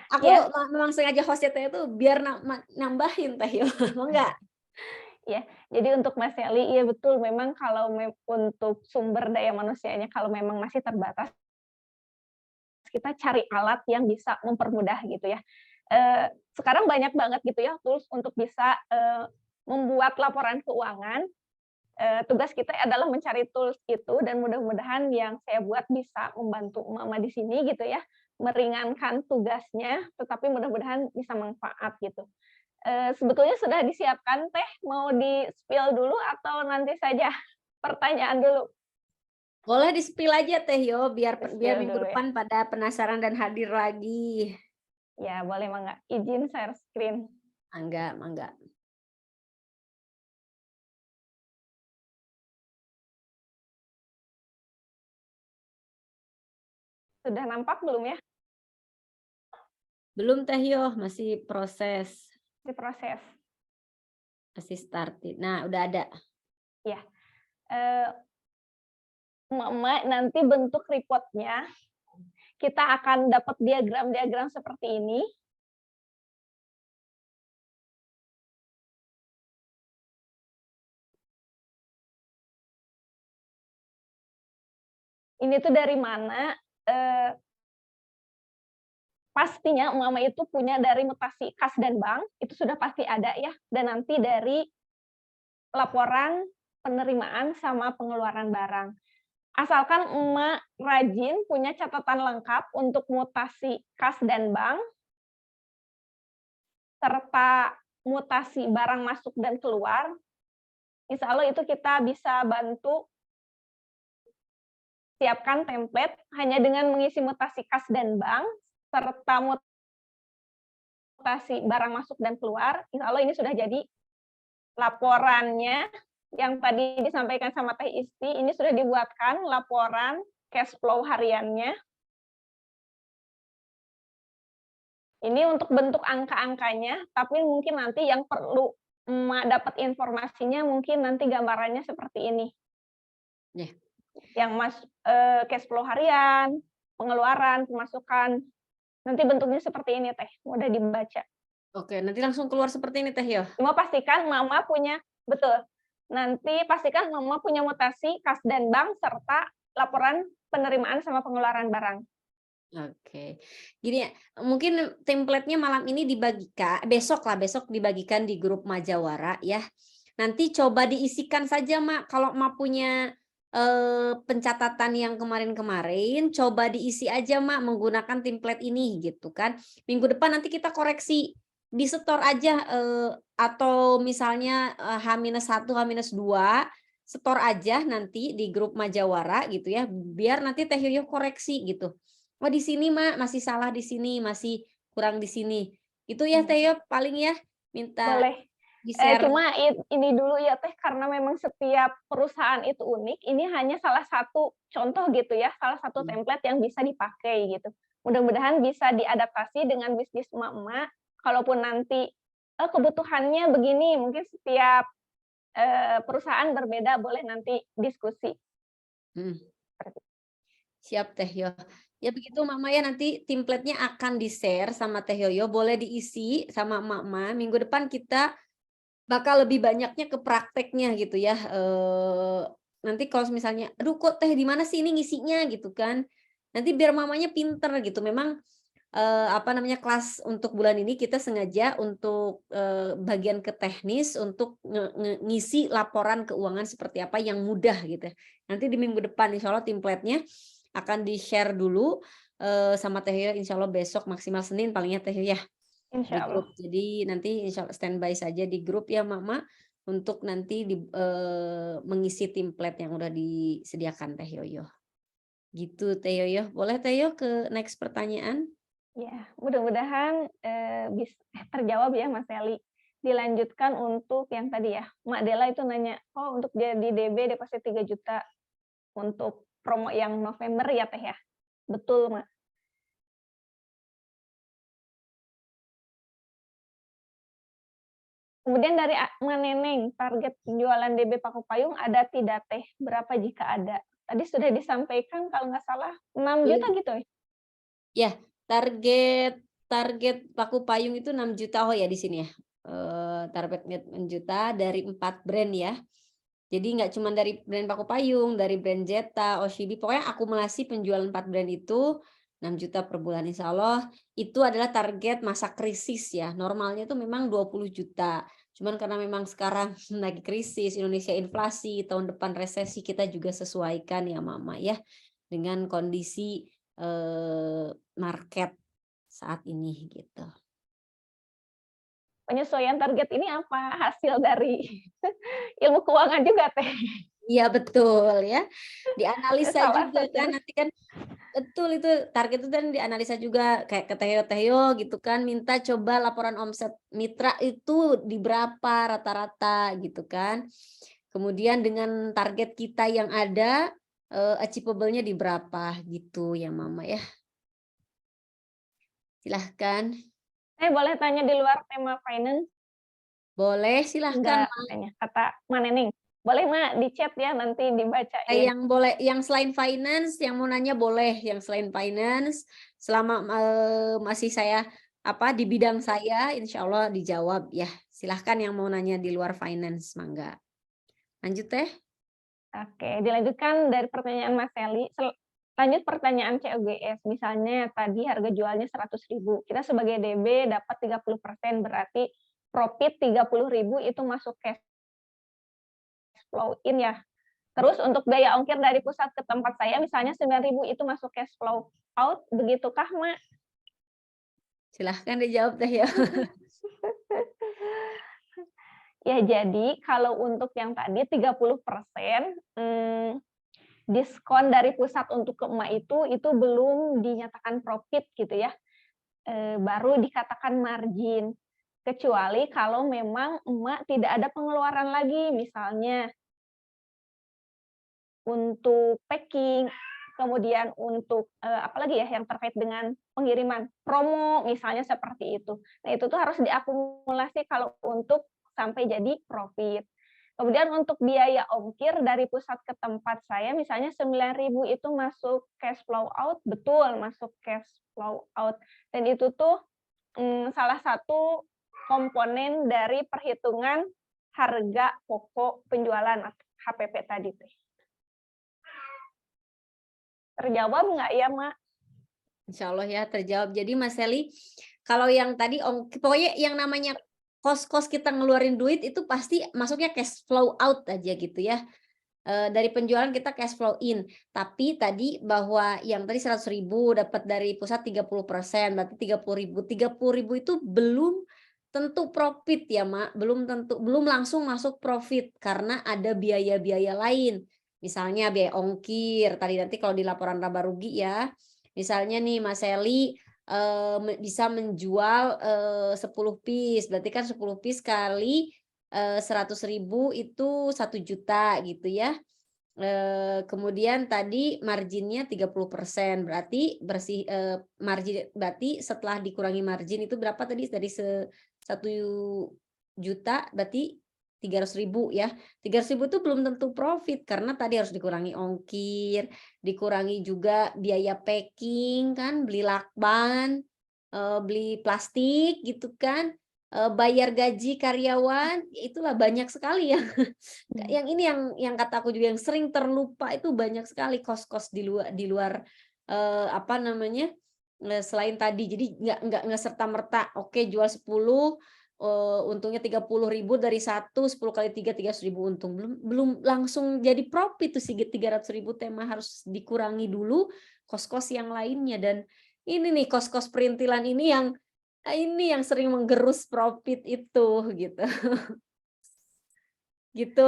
Aku Iya. memang sengaja host-nya Teh itu biar nambahin Teh yo, mau nggak? Ya, jadi untuk Mas Sally, iya betul memang kalau untuk sumber daya manusianya kalau memang masih terbatas, kita cari alat yang bisa mempermudah gitu ya. Sekarang banyak banget gitu ya tools untuk bisa membuat laporan keuangan tugas kita adalah mencari tools itu, dan mudah-mudahan yang saya buat bisa membantu emak-emak di sini gitu ya, meringankan tugasnya, tetapi mudah-mudahan bisa manfaat gitu. Sebetulnya sudah disiapkan teh, mau di-spill dulu atau nanti saja pertanyaan dulu? Boleh di-spill aja Teh Yo, biar Di-spill minggu dulu ya. depan pada penasaran dan hadir lagi. Ya, boleh Mangga. Izin share screen. Mangga, mangga. Sudah nampak belum ya? Belum Teh Yo, masih proses, Diproses. masih started. Nah, udah ada. Ya. Emak-emak nanti bentuk reportnya, kita akan dapat diagram-diagram seperti ini. Ini tuh dari mana? Pastinya emak-emak itu punya dari mutasi kas dan bank, itu sudah pasti ada ya. Dan nanti dari laporan penerimaan sama pengeluaran barang. Asalkan emak rajin punya catatan lengkap untuk mutasi kas dan bank, serta mutasi barang masuk dan keluar, insya Allah itu kita bisa bantu siapkan template hanya dengan mengisi mutasi kas dan bank, serta mutasi barang masuk dan keluar, insya Allah ini sudah jadi laporannya yang tadi disampaikan sama Teh Isti, ini sudah dibuatkan laporan cash flow hariannya. Ini untuk bentuk angka-angkanya, tapi mungkin nanti yang perlu emak dapat informasinya mungkin nanti gambarannya seperti ini. Yeah. Yang cash flow harian, pengeluaran, pemasukan, nanti bentuknya seperti ini Teh, mudah dibaca. Oke, nanti langsung keluar seperti ini Teh Yo. Cuma pastikan mama punya, betul, nanti pastikan mama punya mutasi kas dan bank serta laporan penerimaan sama pengeluaran barang. Oke, gini ya, mungkin template-nya malam ini dibagikan, besok dibagikan di grup Majawara ya. Nanti coba diisikan saja Mak, kalau Mak punya pencatatan yang kemarin-kemarin, coba diisi aja Mak menggunakan template ini gitu kan. Minggu depan nanti kita koreksi, di setor aja atau misalnya H-1, H-2, setor aja nanti di grup Majawara gitu ya, biar nanti Teh Yoyo koreksi gitu. Oh di sini Mak masih salah, di sini masih kurang, di sini. Itu ya Teh Yo paling ya, minta Boleh. di-share. Cuma ini dulu ya Teh, karena memang setiap perusahaan itu unik, ini hanya salah satu contoh gitu ya, salah satu template yang bisa dipakai gitu. Mudah-mudahan bisa diadaptasi dengan bisnis emak-emak, kalaupun nanti kebutuhannya begini, mungkin setiap perusahaan berbeda, boleh nanti diskusi. Siap Teh Yo. Ya begitu Mama ya, nanti template-nya akan di-share sama Teh Yoyo, boleh diisi sama emak-emak. Minggu depan kita bakal lebih banyaknya ke prakteknya gitu ya. Nanti kalau misalnya, aduh kok Teh di mana sih ini ngisinya gitu kan. Nanti biar mamanya pinter gitu. Memang kelas untuk bulan ini kita sengaja untuk bagian ke teknis untuk ngisi laporan keuangan seperti apa yang mudah gitu. Nanti di minggu depan insya Allah template-nya akan di-share dulu sama Teh Yoyo, insya Allah besok maksimal Senin palingnya Teh Yoyo ya. Di grup. Jadi nanti insya Allah standby saja di grup ya Mama untuk nanti mengisi template yang udah disediakan Teh Yoyo. Gitu Teh Yoyo. Boleh Teh Yoyo ke next pertanyaan? Ya, mudah-mudahan bisa terjawab ya Mas Eli. Dilanjutkan untuk yang tadi ya, Mak Dela itu nanya, oh untuk jadi DB deposit 3 juta untuk promo yang November ya Teh ya? Betul Mak. Kemudian dari Mak Neneng, target penjualan DB Paku Payung ada tidak Teh? Berapa jika ada? Tadi sudah disampaikan kalau nggak salah 6 juta gitu ya? Ya, target Paku Payung itu 6 juta oh ya di sini ya. Target 6 juta dari 4 brand ya. Jadi nggak cuma dari brand Paku Payung, dari brand Zeta, Oshibi, pokoknya akumulasi penjualan 4 brand itu 6 juta per bulan insya Allah. Itu adalah target masa krisis ya. Normalnya itu memang 20 juta. Cuman karena memang sekarang lagi krisis, Indonesia inflasi, tahun depan resesi, kita juga sesuaikan ya Mama ya dengan kondisi market saat ini gitu. Penyesuaian target ini apa? Hasil dari ilmu keuangan juga, Teh. Iya betul ya. Dianalisa Salah juga satu. kan nanti kan betul itu target itu dan dianalisa juga kayak ke Teo gitu kan, minta coba laporan omset mitra itu di berapa rata-rata gitu kan. Kemudian dengan target kita yang ada achievable-nya di berapa gitu ya Mama ya. Silahkan. Boleh tanya di luar tema finance? Boleh silahkan. Enggak, katanya. Kata Ma Neneng. Boleh, Ma, di chat ya, nanti dibacain. Yang boleh, yang selain finance, yang mau nanya boleh, yang selain finance, selama masih saya di bidang saya, insya Allah dijawab ya. Silahkan yang mau nanya di luar finance, mangga. Lanjut Teh. Oke, dilanjutkan dari pertanyaan Mas Seli. Lanjut pertanyaan COGS, misalnya tadi harga jualnya 100.000. Kita sebagai DB dapat 30%, berarti profit 30.000 itu masuk cash flow in ya. Terus untuk biaya ongkir dari pusat ke tempat saya misalnya 9.000 itu masuk cash flow out, begitukah, Ma? Silahkan dijawab Teh ya. Ya, jadi kalau untuk yang tadi 30%, diskon dari pusat untuk ke emak itu belum dinyatakan profit gitu ya. Baru dikatakan margin. Kecuali kalau memang emak tidak ada pengeluaran lagi, misalnya untuk packing, kemudian untuk apalagi ya yang terkait dengan pengiriman promo misalnya seperti itu. Nah, itu tuh harus diakumulasi kalau untuk sampai jadi profit. Kemudian untuk biaya ongkir dari pusat ke tempat saya misalnya 9.000 itu masuk cash flow out, betul masuk cash flow out. Dan itu tuh salah satu komponen dari perhitungan harga pokok penjualan HPP tadi. Terjawab nggak ya, Mak? Insya Allah ya terjawab. Jadi Mas Seli, kalau yang tadi pokoknya yang namanya kos-kos kita ngeluarin duit itu pasti masuknya cash flow out aja gitu ya. Dari penjualan kita cash flow in. Tapi tadi bahwa yang tadi 100.000 dapat dari pusat 30%, berarti 30.000. 30.000 itu belum tentu profit ya, Mak. Belum langsung masuk profit karena ada biaya-biaya lain. Misalnya biaya ongkir, tadi nanti kalau di laporan laba rugi ya. Misalnya nih Mas Seli bisa menjual 10 piece, berarti kan 10 piece kali 100.000 itu 1 juta gitu ya. Kemudian tadi marginnya 30%, berarti bersih margin, berarti setelah dikurangi margin itu berapa tadi dari 1 juta berarti 300.000 ya. 300.000 itu belum tentu profit karena tadi harus dikurangi ongkir, dikurangi juga biaya packing kan, beli lakban, beli plastik gitu kan, bayar gaji karyawan, itulah banyak sekali ya. Yang ini yang kata aku juga yang sering terlupa itu banyak sekali kos-kos di luar selain tadi. Jadi nggak serta-merta oke jual 10 untungnya 30.000 dari 10 kali 3 300.000 untung, belum langsung jadi profit tuh 300.000 tema harus dikurangi dulu kos-kos yang lainnya. Dan ini nih kos-kos perintilan ini yang sering menggerus profit itu gitu. Gitu.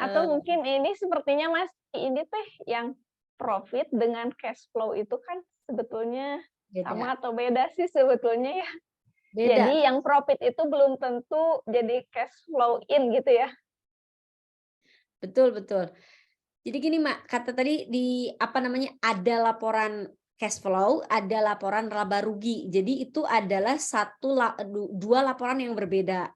Atau mungkin ini sepertinya Mas, ini teh yang profit dengan cash flow itu kan sebetulnya sama atau beda sih sebetulnya ya. Beda. Jadi yang profit itu belum tentu jadi cash flow in gitu ya. Betul. Jadi gini Mak, kata tadi ada laporan cash flow, ada laporan laba rugi. Jadi itu adalah dua laporan yang berbeda.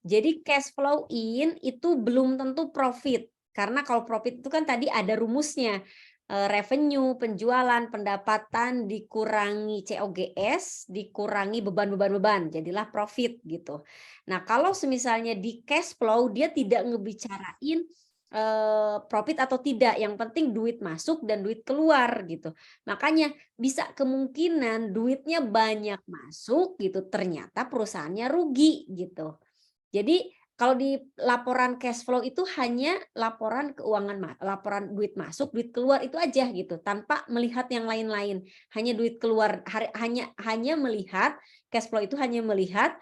Jadi cash flow in itu belum tentu profit. Karena kalau profit itu kan tadi ada rumusnya. Revenue, penjualan, pendapatan dikurangi COGS, dikurangi beban, jadilah profit gitu. Nah, kalau semisalnya di cash flow dia tidak ngebicarain profit atau tidak, yang penting duit masuk dan duit keluar gitu. Makanya bisa kemungkinan duitnya banyak masuk gitu, ternyata perusahaannya rugi gitu. Jadi Kalau di laporan cash flow itu hanya laporan keuangan, laporan duit masuk, duit keluar itu aja gitu, tanpa melihat yang lain-lain. Hanya duit keluar, hanya melihat cash flow itu hanya melihat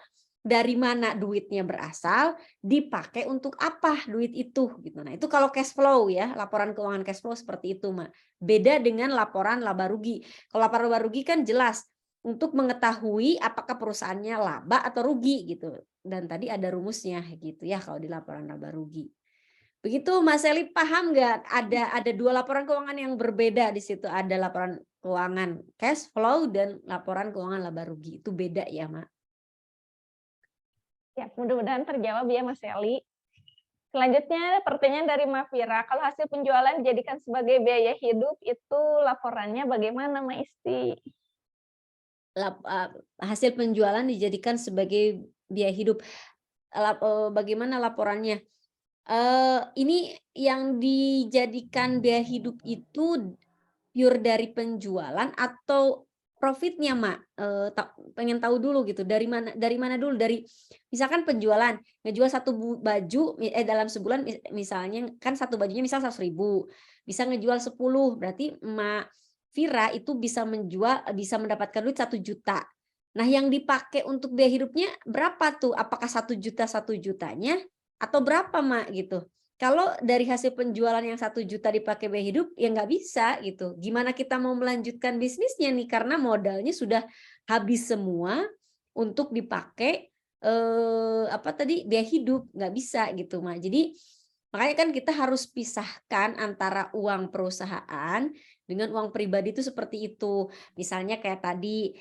dari mana duitnya berasal, dipakai untuk apa duit itu gitu. Nah, itu kalau cash flow ya, laporan keuangan cash flow seperti itu, Mak. Beda dengan laporan laba rugi. Kalau laporan laba rugi kan jelas untuk mengetahui apakah perusahaannya laba atau rugi gitu. Dan tadi ada rumusnya gitu ya kalau di laporan laba rugi. Begitu Mas Eli, paham nggak? Ada dua laporan keuangan yang berbeda di situ. Ada laporan keuangan cash flow dan laporan keuangan laba rugi. Itu beda ya, Mak? Ya, mudah-mudahan terjawab ya Mas Eli. Selanjutnya pertanyaan dari Mafira, kalau hasil penjualan dijadikan sebagai biaya hidup itu laporannya bagaimana Mbak Isti? Hasil penjualan dijadikan sebagai biaya hidup. Bagaimana laporannya? Ini yang dijadikan biaya hidup itu pure dari penjualan atau profitnya, Mak? Pengen tahu dulu gitu. Dari mana dulu? Dari misalkan penjualan, ngejual satu baju dalam sebulan misalnya kan satu bajunya misal 100.000, bisa ngejual 10, berarti Mak Vira itu bisa mendapatkan duit 1 juta. Nah, yang dipakai untuk biaya hidupnya berapa tuh? Apakah 1 juta 1 jutanya atau berapa, Mak, gitu? Kalau dari hasil penjualan yang 1 juta dipakai biaya hidup, ya nggak bisa gitu. Gimana kita mau melanjutkan bisnisnya nih? Karena modalnya sudah habis semua untuk dipakai biaya hidup, nggak bisa gitu, Mak. Jadi makanya kan kita harus pisahkan antara uang perusahaan dengan uang pribadi itu seperti itu. Misalnya kayak tadi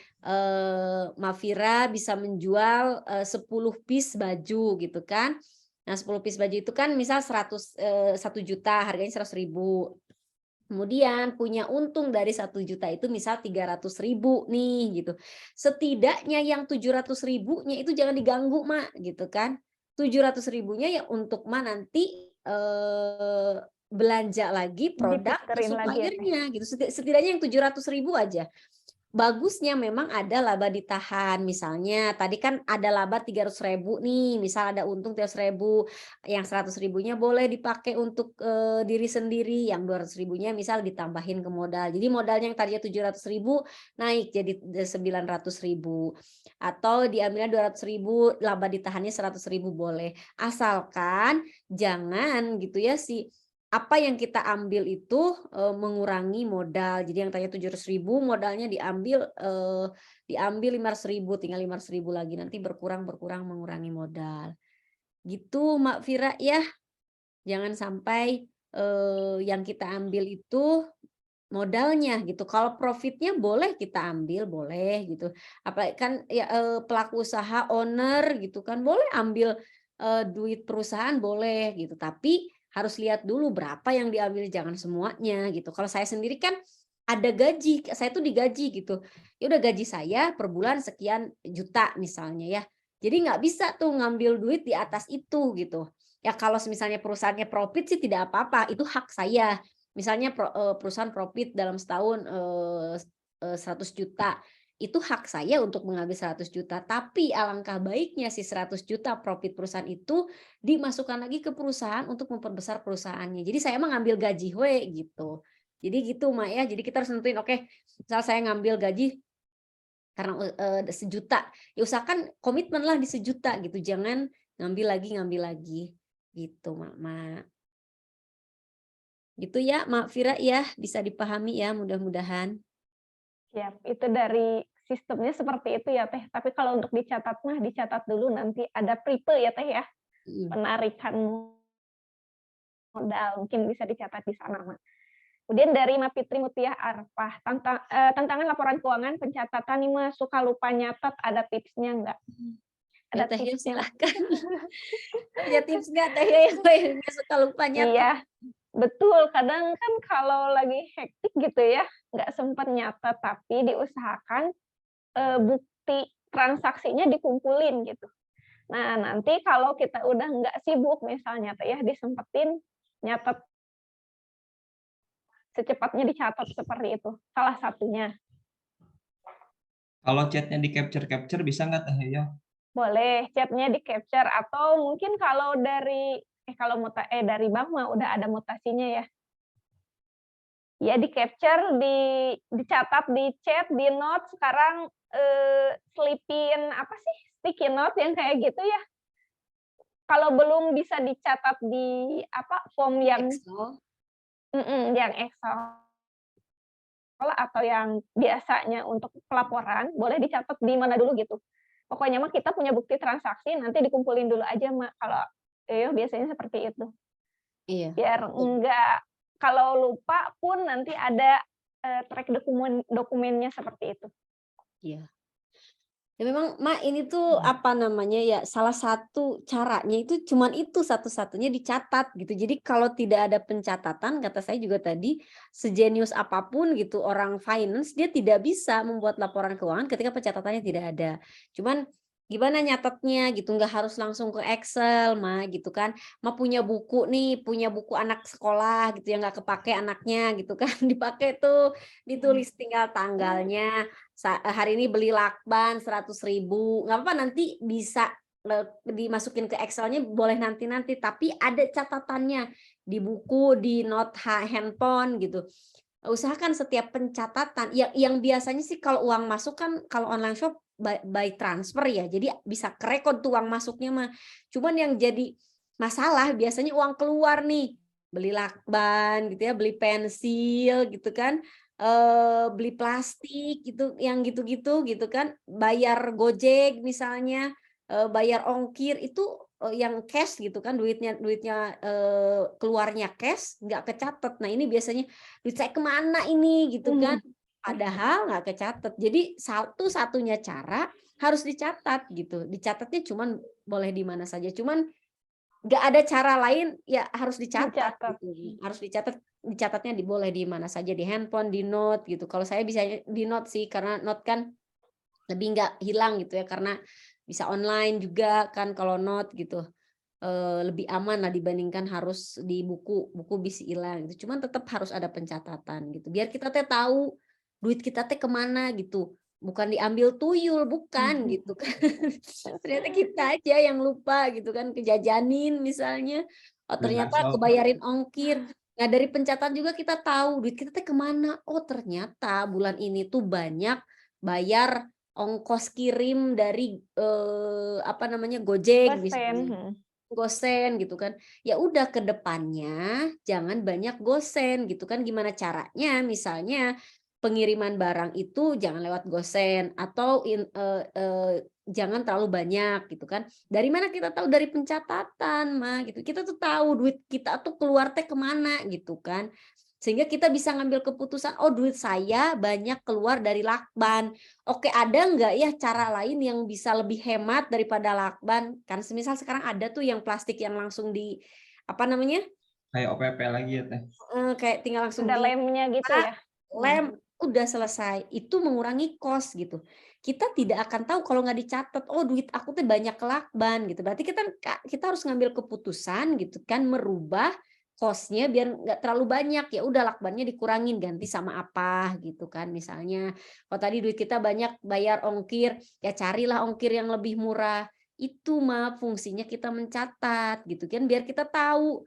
Mafira bisa menjual 10 piece baju gitu kan. Nah, 10 piece baju itu kan misal 1 juta, harganya 100.000. Kemudian punya untung dari 1 juta itu misal 300.000 nih gitu. Setidaknya yang 700.000-nya itu jangan diganggu, Mak, gitu kan. 700.000-nya ya untuk Mak nanti belanja lagi produk ke Diputerin lagi ya, Teh. suppliernya gitu. Setidaknya yang 700.000 aja. Bagusnya memang ada laba ditahan, misalnya tadi kan ada laba 300.000 nih, misal ada untung 300.000, yang 100.000-nya boleh dipakai untuk diri sendiri, yang 200.000-nya misal ditambahin ke modal. Jadi modalnya yang tadinya 700.000 naik jadi 900.000, atau diambilnya 200.000, laba ditahannya 100.000 boleh, asalkan jangan gitu ya apa yang kita ambil itu mengurangi modal. Jadi yang tanya 700.000 modalnya diambil 500.000, tinggal 500.000 lagi, nanti berkurang mengurangi modal. Gitu Mbak Vira ya. Jangan sampai yang kita ambil itu modalnya gitu. Kalau profitnya boleh kita ambil, boleh gitu. Apa kan ya pelaku usaha owner gitu kan boleh ambil duit perusahaan boleh gitu. Tapi harus lihat dulu berapa yang diambil, jangan semuanya gitu. Kalau saya sendiri kan ada gaji, saya tuh digaji gitu. Ya udah gaji saya per bulan sekian juta misalnya ya. Jadi nggak bisa tuh ngambil duit di atas itu gitu. Ya kalau misalnya perusahaannya profit sih tidak apa-apa, itu hak saya. Misalnya perusahaan profit dalam setahun 100 juta, itu hak saya untuk mengambil 100 juta. Tapi alangkah baiknya si 100 juta profit perusahaan itu dimasukkan lagi ke perusahaan untuk memperbesar perusahaannya. Jadi saya emang ngambil gaji gitu. Jadi gitu Mak ya. Jadi kita harus nentuin oke, misal saya ngambil gaji karena 1 juta, ya usahakan komitmen lah di 1 juta gitu. Jangan ngambil lagi gitu Mak. Gitu ya Mak Vira ya, bisa dipahami ya mudah-mudahan. Siap, itu dari sistemnya seperti itu ya Teh. Tapi kalau untuk dicatat dicatat dulu nanti ada prepe ya Teh ya. Penarikan modal mungkin bisa dicatat di sana, Mak. Kemudian dari Mbak Fitri Mutiah Arfah, tantangan laporan keuangan pencatatan nih Mas, suka lupa nyatat, ada tipsnya nggak? Ada Teh ya, silakan. Punya tips nggak Teh yang suka lupa nyatat? Iya, betul. Kadang kan kalau lagi hektik gitu ya, nggak sempat nyatat, tapi diusahakan bukti transaksinya dikumpulin gitu. Nah, nanti kalau kita udah nggak sibuk misalnya Teh ya, disempetin nyatet, secepatnya dicatat seperti itu. Salah satunya. Kalau chatnya di capture bisa nggak Teh ya? Boleh chatnya di capture atau mungkin kalau dari dari bank mah udah ada mutasinya ya. Ya di capture, dicatat di chat, di note sekarang selipin apa sih, sticky note yang kayak gitu ya. Kalau belum bisa dicatat di apa, form yang Excel. yang Excel atau yang biasanya untuk pelaporan, boleh dicatat di mana dulu gitu. Pokoknya mah kita punya bukti transaksi, nanti dikumpulin dulu aja, Mak, kalau biasanya seperti itu. Iya. Biar enggak kalau lupa pun nanti ada, track dokumennya seperti itu. Iya. Ya memang Mak ini tuh apa namanya ya, salah satu caranya itu cuman itu satu-satunya dicatat gitu. Jadi kalau tidak ada pencatatan, kata saya juga tadi, sejenius apapun gitu orang finance dia tidak bisa membuat laporan keuangan ketika pencatatannya tidak ada. Cuman gimana nyatetnya gitu, nggak harus langsung ke Excel Mak gitu kan. Mak punya buku nih, punya buku anak sekolah gitu yang nggak kepake anaknya gitu kan, dipakai tuh ditulis tinggal tanggalnya. Hari ini beli lakban 100.000, nggak apa-apa nanti bisa dimasukin ke Excel-nya boleh nanti, tapi ada catatannya di buku, di note handphone gitu. Usahakan setiap pencatatan, yang biasanya sih kalau uang masuk kan kalau online shop by transfer ya, jadi bisa kerekod tuh uang masuknya mah. Cuman yang jadi masalah biasanya uang keluar nih, beli lakban gitu ya, beli pensil gitu kan, beli plastik gitu, yang gitu-gitu gitu kan, bayar Gojek misalnya, bayar ongkir itu yang cash gitu kan, duitnya keluarnya cash nggak kecatat. Nah ini biasanya duit saya kemana ini gitu kan, padahal nggak kecatat. Jadi satu-satunya cara harus dicatat gitu. Dicatatnya cuman boleh di mana saja, cuman nggak ada cara lain ya harus dicatat Dicatat. gitu. Harus dicatatnya boleh di mana saja, di handphone, di note gitu. Kalau saya bisa di note sih, karena note kan lebih nggak hilang gitu ya, karena bisa online juga kan kalau note gitu. Lebih aman lah dibandingkan harus di buku bisa hilang gitu. Cuman tetap harus ada pencatatan gitu. Biar kita teh tahu duit kita teh kemana gitu. Bukan diambil tuyul, bukan gitu kan. Ternyata kita aja yang lupa gitu kan, kejajanin misalnya. Oh ternyata kebayarin ongkir. Nah dari pencatatan juga kita tahu duit kita teh kemana. Oh ternyata bulan ini tuh banyak bayar ongkos kirim dari Gojek misalnya. Gosen gitu kan. Ya udah ke depannya jangan banyak gosen gitu kan. Gimana caranya? Misalnya pengiriman barang itu jangan lewat gosen atau jangan terlalu banyak gitu kan. Dari mana kita tahu? Dari pencatatan mah gitu. Kita tuh tahu duit kita tuh keluar teh kemana gitu kan. Sehingga kita bisa ngambil keputusan, oh duit saya banyak keluar dari lakban. Oke, ada nggak ya cara lain yang bisa lebih hemat daripada lakban? Kan semisal sekarang ada tuh yang plastik yang langsung di apa namanya? Kayak OPP lagi ya teh. Kayak tinggal langsung Ada di lemnya gitu ya. lem, udah selesai. Itu mengurangi cost gitu. Kita tidak akan tahu kalau nggak dicatat, oh duit aku tuh banyak ke lakban gitu. Berarti kita harus ngambil keputusan gitu kan, merubah cost-nya biar nggak terlalu banyak. Ya udah lakbannya dikurangin, ganti sama apa gitu kan. Misalnya kalau tadi duit kita banyak bayar ongkir, ya carilah ongkir yang lebih murah. Itu mah fungsinya kita mencatat gitu kan, biar kita tahu.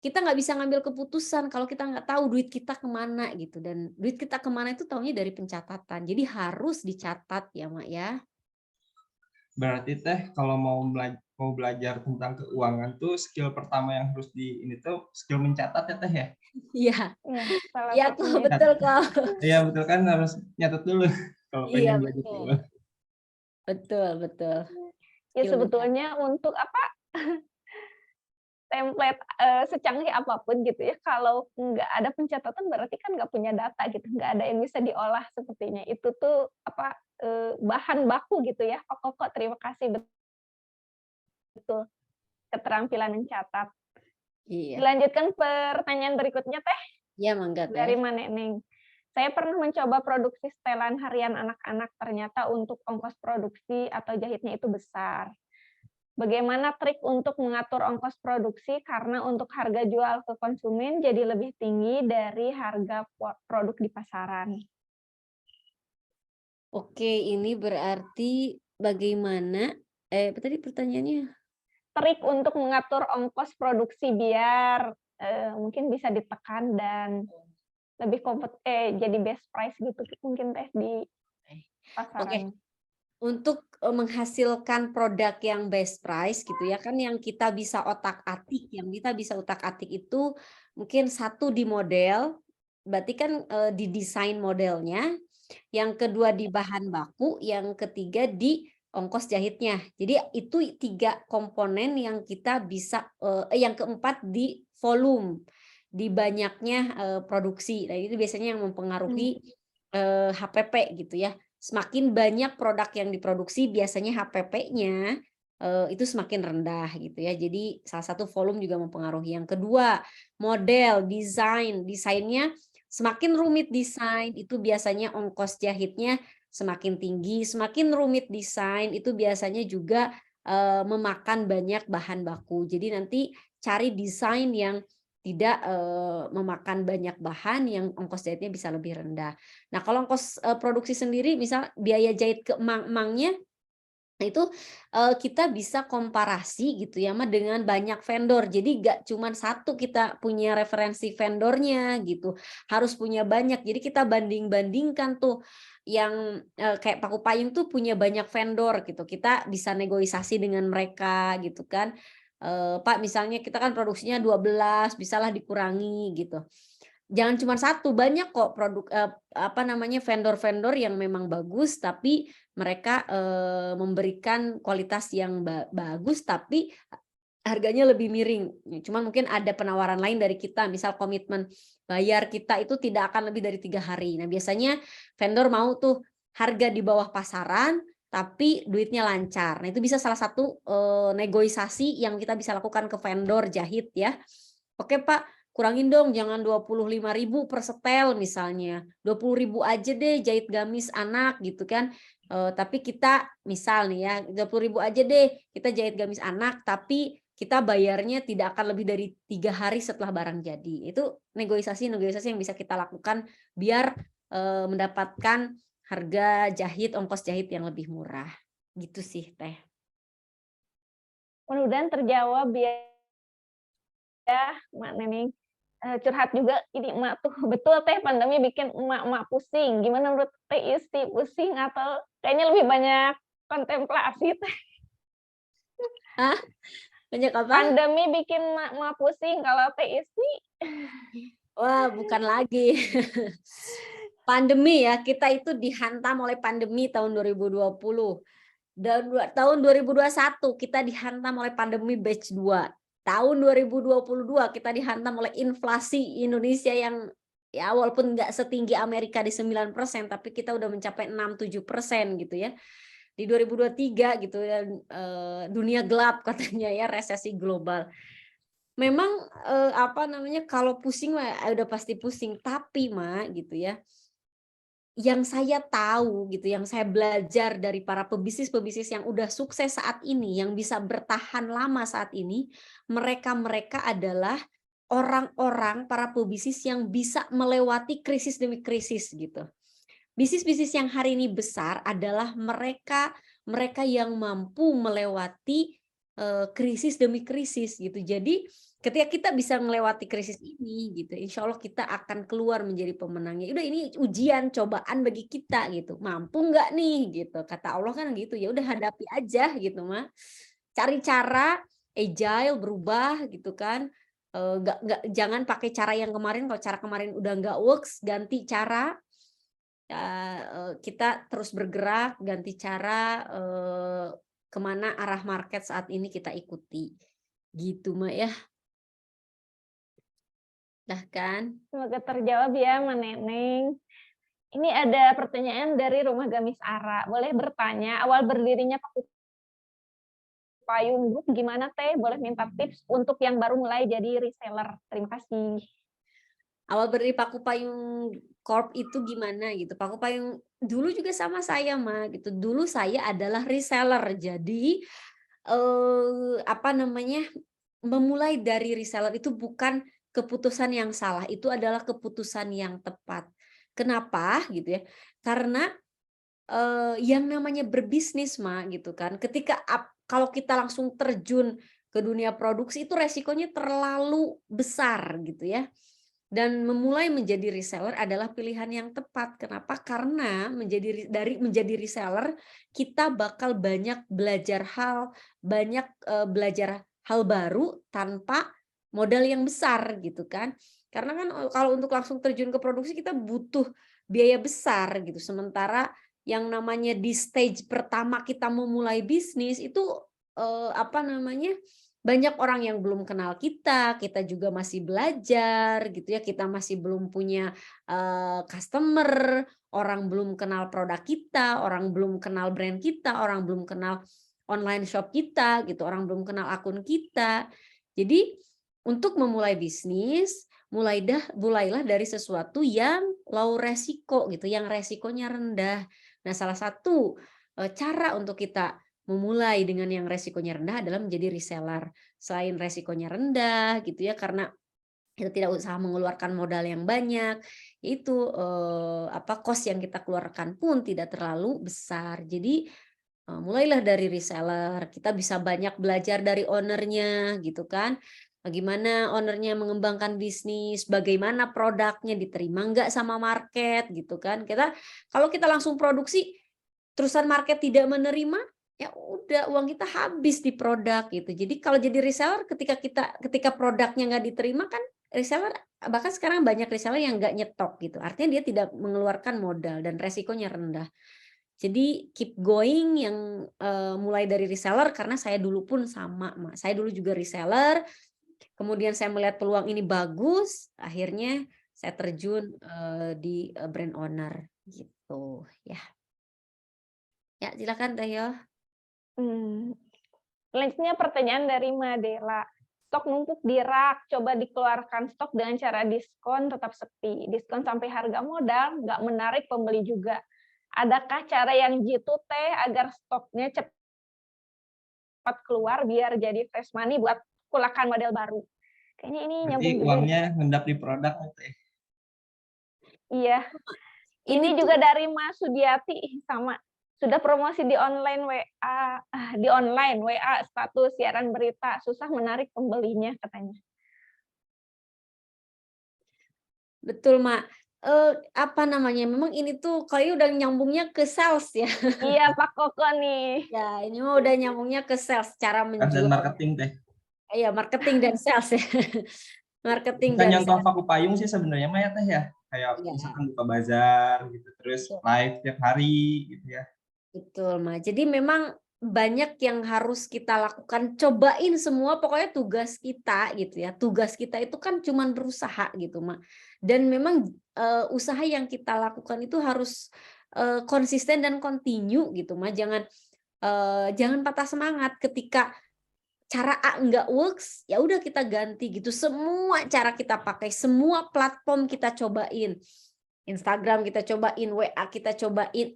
Kita nggak bisa ngambil keputusan kalau kita nggak tahu duit kita kemana gitu, dan duit kita kemana itu taunya dari pencatatan. Jadi harus dicatat ya Mak ya. Berarti teh kalau mau belajar tentang keuangan tuh skill pertama yang harus ini tuh skill mencatat ya teh ya. Iya. Salah Iya satunya. betul kok. Iya betul kan, harus nyatet dulu kalau Iya pengen belajar betul. keuangan. Betul. Ya Skill sebetulnya untuk apa? Template secanggih apapun gitu ya, kalau nggak ada pencatatan berarti kan nggak punya data gitu, nggak ada yang bisa diolah sepertinya. Itu tuh apa, bahan baku gitu ya. Kok terima kasih betul keterampilan mencatat. Iya. Dilanjutkan pertanyaan berikutnya Teh Iya mangga Teh. dari Maneneng. Saya pernah mencoba produksi setelan harian anak-anak, ternyata untuk ongkos produksi atau jahitnya itu besar. Bagaimana trik untuk mengatur ongkos produksi karena untuk harga jual ke konsumen jadi lebih tinggi dari harga produk di pasaran? Oke, ini berarti bagaimana Apa tadi pertanyaannya? Trik untuk mengatur ongkos produksi biar mungkin bisa ditekan dan lebih jadi best price gitu mungkin Teh di pasaran. Untuk menghasilkan produk yang best price gitu ya kan, yang kita bisa otak-atik itu mungkin satu di model, berarti kan di desain modelnya, yang kedua di bahan baku, yang ketiga di ongkos jahitnya. Jadi itu 3 komponen yang kita bisa yang keempat di volume, di banyaknya produksi. Nah, itu biasanya yang mempengaruhi HPP gitu ya. Semakin banyak produk yang diproduksi, biasanya HPP-nya itu semakin rendah gitu ya. Jadi salah satu volume juga mempengaruhi. Yang kedua, model, desainnya semakin rumit desain, itu biasanya ongkos jahitnya semakin tinggi. Semakin rumit desain, itu biasanya juga memakan banyak bahan baku. Jadi nanti cari desain yang tidak memakan banyak bahan, yang ongkos jahitnya bisa lebih rendah. Nah, kalau ongkos produksi sendiri, misal biaya jahit ke emang-emangnya, nah itu kita bisa komparasi gitu ya dengan banyak vendor. Jadi gak cuma satu kita punya referensi vendornya gitu, harus punya banyak. Jadi kita banding-bandingkan tuh yang kayak Paku Payung tuh punya banyak vendor gitu. Kita bisa negosiasi dengan mereka gitu kan. Pak, misalnya kita kan produksinya 12, bisalah dikurangi gitu. Jangan cuma satu, banyak kok produk vendor-vendor yang memang bagus, tapi mereka memberikan kualitas yang bagus, tapi harganya lebih miring. Cuman mungkin ada penawaran lain dari kita, misal komitmen bayar kita itu tidak akan lebih dari 3 hari. Nah, biasanya vendor mau tuh harga di bawah pasaran, tapi duitnya lancar. Nah, itu bisa salah satu negosiasi yang kita bisa lakukan ke vendor jahit ya. Oke Pak, kurangin dong, jangan 25.000 per setel misalnya, 20.000 aja deh jahit gamis anak gitu kan. Tapi kita misal nih ya, 20.000 aja deh kita jahit gamis anak, tapi kita bayarnya tidak akan lebih dari 3 hari setelah barang jadi. Itu negosiasi-negosiasi yang bisa kita lakukan biar mendapatkan harga jahit, ongkos jahit yang lebih murah. Gitu sih Teh. Mudah-mudahan terjawab ya Mak Neneng. Curhat juga ini emak tuh, betul Teh, pandemi bikin emak-emak pusing. Gimana menurut Teh Isti, pusing atau kayaknya lebih banyak kontemplasi Teh? Hah? Banyak apa? Pandemi bikin emak-emak pusing, kalau Teh Isti? Wah, bukan lagi. Pandemi ya, kita itu dihantam oleh pandemi tahun 2020. Dan tahun 2021 kita dihantam oleh pandemi batch 2. Tahun 2022 kita dihantam oleh inflasi Indonesia yang ya walaupun nggak setinggi Amerika di 9%, tapi kita udah mencapai 6-7% gitu ya. Di 2023 gitu ya, dunia gelap katanya ya, resesi global. Memang kalau pusing udah pasti pusing, tapi gitu ya, yang saya tahu gitu, yang saya belajar dari para pebisnis-pebisnis yang udah sukses saat ini, yang bisa bertahan lama saat ini, mereka adalah orang-orang, para pebisnis yang bisa melewati krisis demi krisis gitu. Bisnis-bisnis yang hari ini besar adalah mereka yang mampu melewati krisis demi krisis gitu. Jadi ketika kita bisa melewati krisis ini gitu, insya Allah kita akan keluar menjadi pemenangnya. Udah, ini ujian, cobaan bagi kita gitu. Mampu nggak nih gitu? Kata Allah kan gitu. Ya udah, hadapi aja gitu mah. Cari cara agile, berubah gitu kan. Jangan pakai cara yang kemarin. Kalau cara kemarin udah nggak works, ganti cara. Kita terus bergerak, ganti cara, kemana arah market saat ini kita ikuti. Gitu Mak ya. Dah kan? Semoga terjawab ya, Mak Neneng. Ini ada pertanyaan dari Rumah Gamis Ara. Boleh bertanya, awal berdirinya Paku Payung Group gimana Teh? Boleh minta tips untuk yang baru mulai jadi reseller. Terima kasih. Awal berdiri Paku Payung Corp itu gimana gitu. Paku Payung dulu juga sama saya Mak gitu. Dulu saya adalah reseller. Jadi memulai dari reseller itu bukan keputusan yang salah, itu adalah keputusan yang tepat. Kenapa gitu ya? Karena yang namanya berbisnis Mak gitu kan, ketika kalau kita langsung terjun ke dunia produksi itu resikonya terlalu besar gitu ya. Dan memulai menjadi reseller adalah pilihan yang tepat. Kenapa? Karena menjadi reseller kita bakal banyak belajar hal baru tanpa modal yang besar gitu kan. Karena kan kalau untuk langsung terjun ke produksi kita butuh biaya besar gitu. Sementara yang namanya di stage pertama kita memulai bisnis itu banyak orang yang belum kenal kita juga masih belajar gitu ya, kita masih belum punya customer, orang belum kenal produk kita, orang belum kenal brand kita, orang belum kenal online shop kita gitu, orang belum kenal akun kita. Jadi untuk memulai bisnis, mulailah dari sesuatu yang low resiko gitu, yang resikonya rendah. Nah, salah satu cara untuk kita memulai dengan yang resikonya rendah adalah menjadi reseller. Selain resikonya rendah gitu ya, karena kita tidak usah mengeluarkan modal yang banyak, itu cost yang kita keluarkan pun tidak terlalu besar. Jadi mulailah dari reseller, kita bisa banyak belajar dari ownernya gitu kan. Bagaimana ownernya mengembangkan bisnis, bagaimana produknya diterima nggak sama market gitu kan. Kalau kita langsung produksi, terusan market tidak menerima, ya udah uang kita habis di produk gitu. Jadi kalau jadi reseller ketika produknya nggak diterima kan reseller, bahkan sekarang banyak reseller yang nggak nyetok gitu. Artinya dia tidak mengeluarkan modal dan resikonya rendah. Jadi keep going yang mulai dari reseller karena saya dulu pun sama, saya dulu juga reseller. Kemudian saya melihat peluang ini bagus, akhirnya saya terjun di brand owner gitu ya. Ya, silakan Teh Yo. Selanjutnya pertanyaan dari Madela. Stok numpuk di rak, coba dikeluarkan stok dengan cara diskon tetap sepi. Diskon sampai harga modal, nggak menarik pembeli juga. Adakah cara yang jitu Teh agar stoknya cepat keluar biar jadi fresh money buat kulakan model baru? Kayaknya ini Berarti nyambung juga. uangnya ngendap di produk Teh. Iya. Ini juga dari Mas Sudiati sama. Sudah promosi di online WA status siaran berita, susah menarik pembelinya katanya. Betul, Mak. Memang ini tuh kayaknya udah nyambungnya ke sales ya. Iya, Pak Koko nih. Ya, ini mah udah nyambungnya ke sales, cara Dan menjual. marketing Teh. Iya, marketing dan sales ya. Marketing Bukan dan nyontoh sales. Paku Payung sih sebenarnya Maya Teh ya. Kayak Iya, misalkan buka bazar gitu, terus live tiap hari gitu ya. betul, Ma. Jadi memang banyak yang harus kita lakukan, cobain semua, pokoknya tugas kita gitu ya. Tugas kita itu kan cuman berusaha gitu, Ma. Dan memang usaha yang kita lakukan itu harus konsisten dan continue gitu, Ma. Jangan patah semangat ketika cara A nggak works, ya udah kita ganti gitu. Semua cara kita pakai, semua platform kita cobain. Instagram kita cobain, WA kita cobain,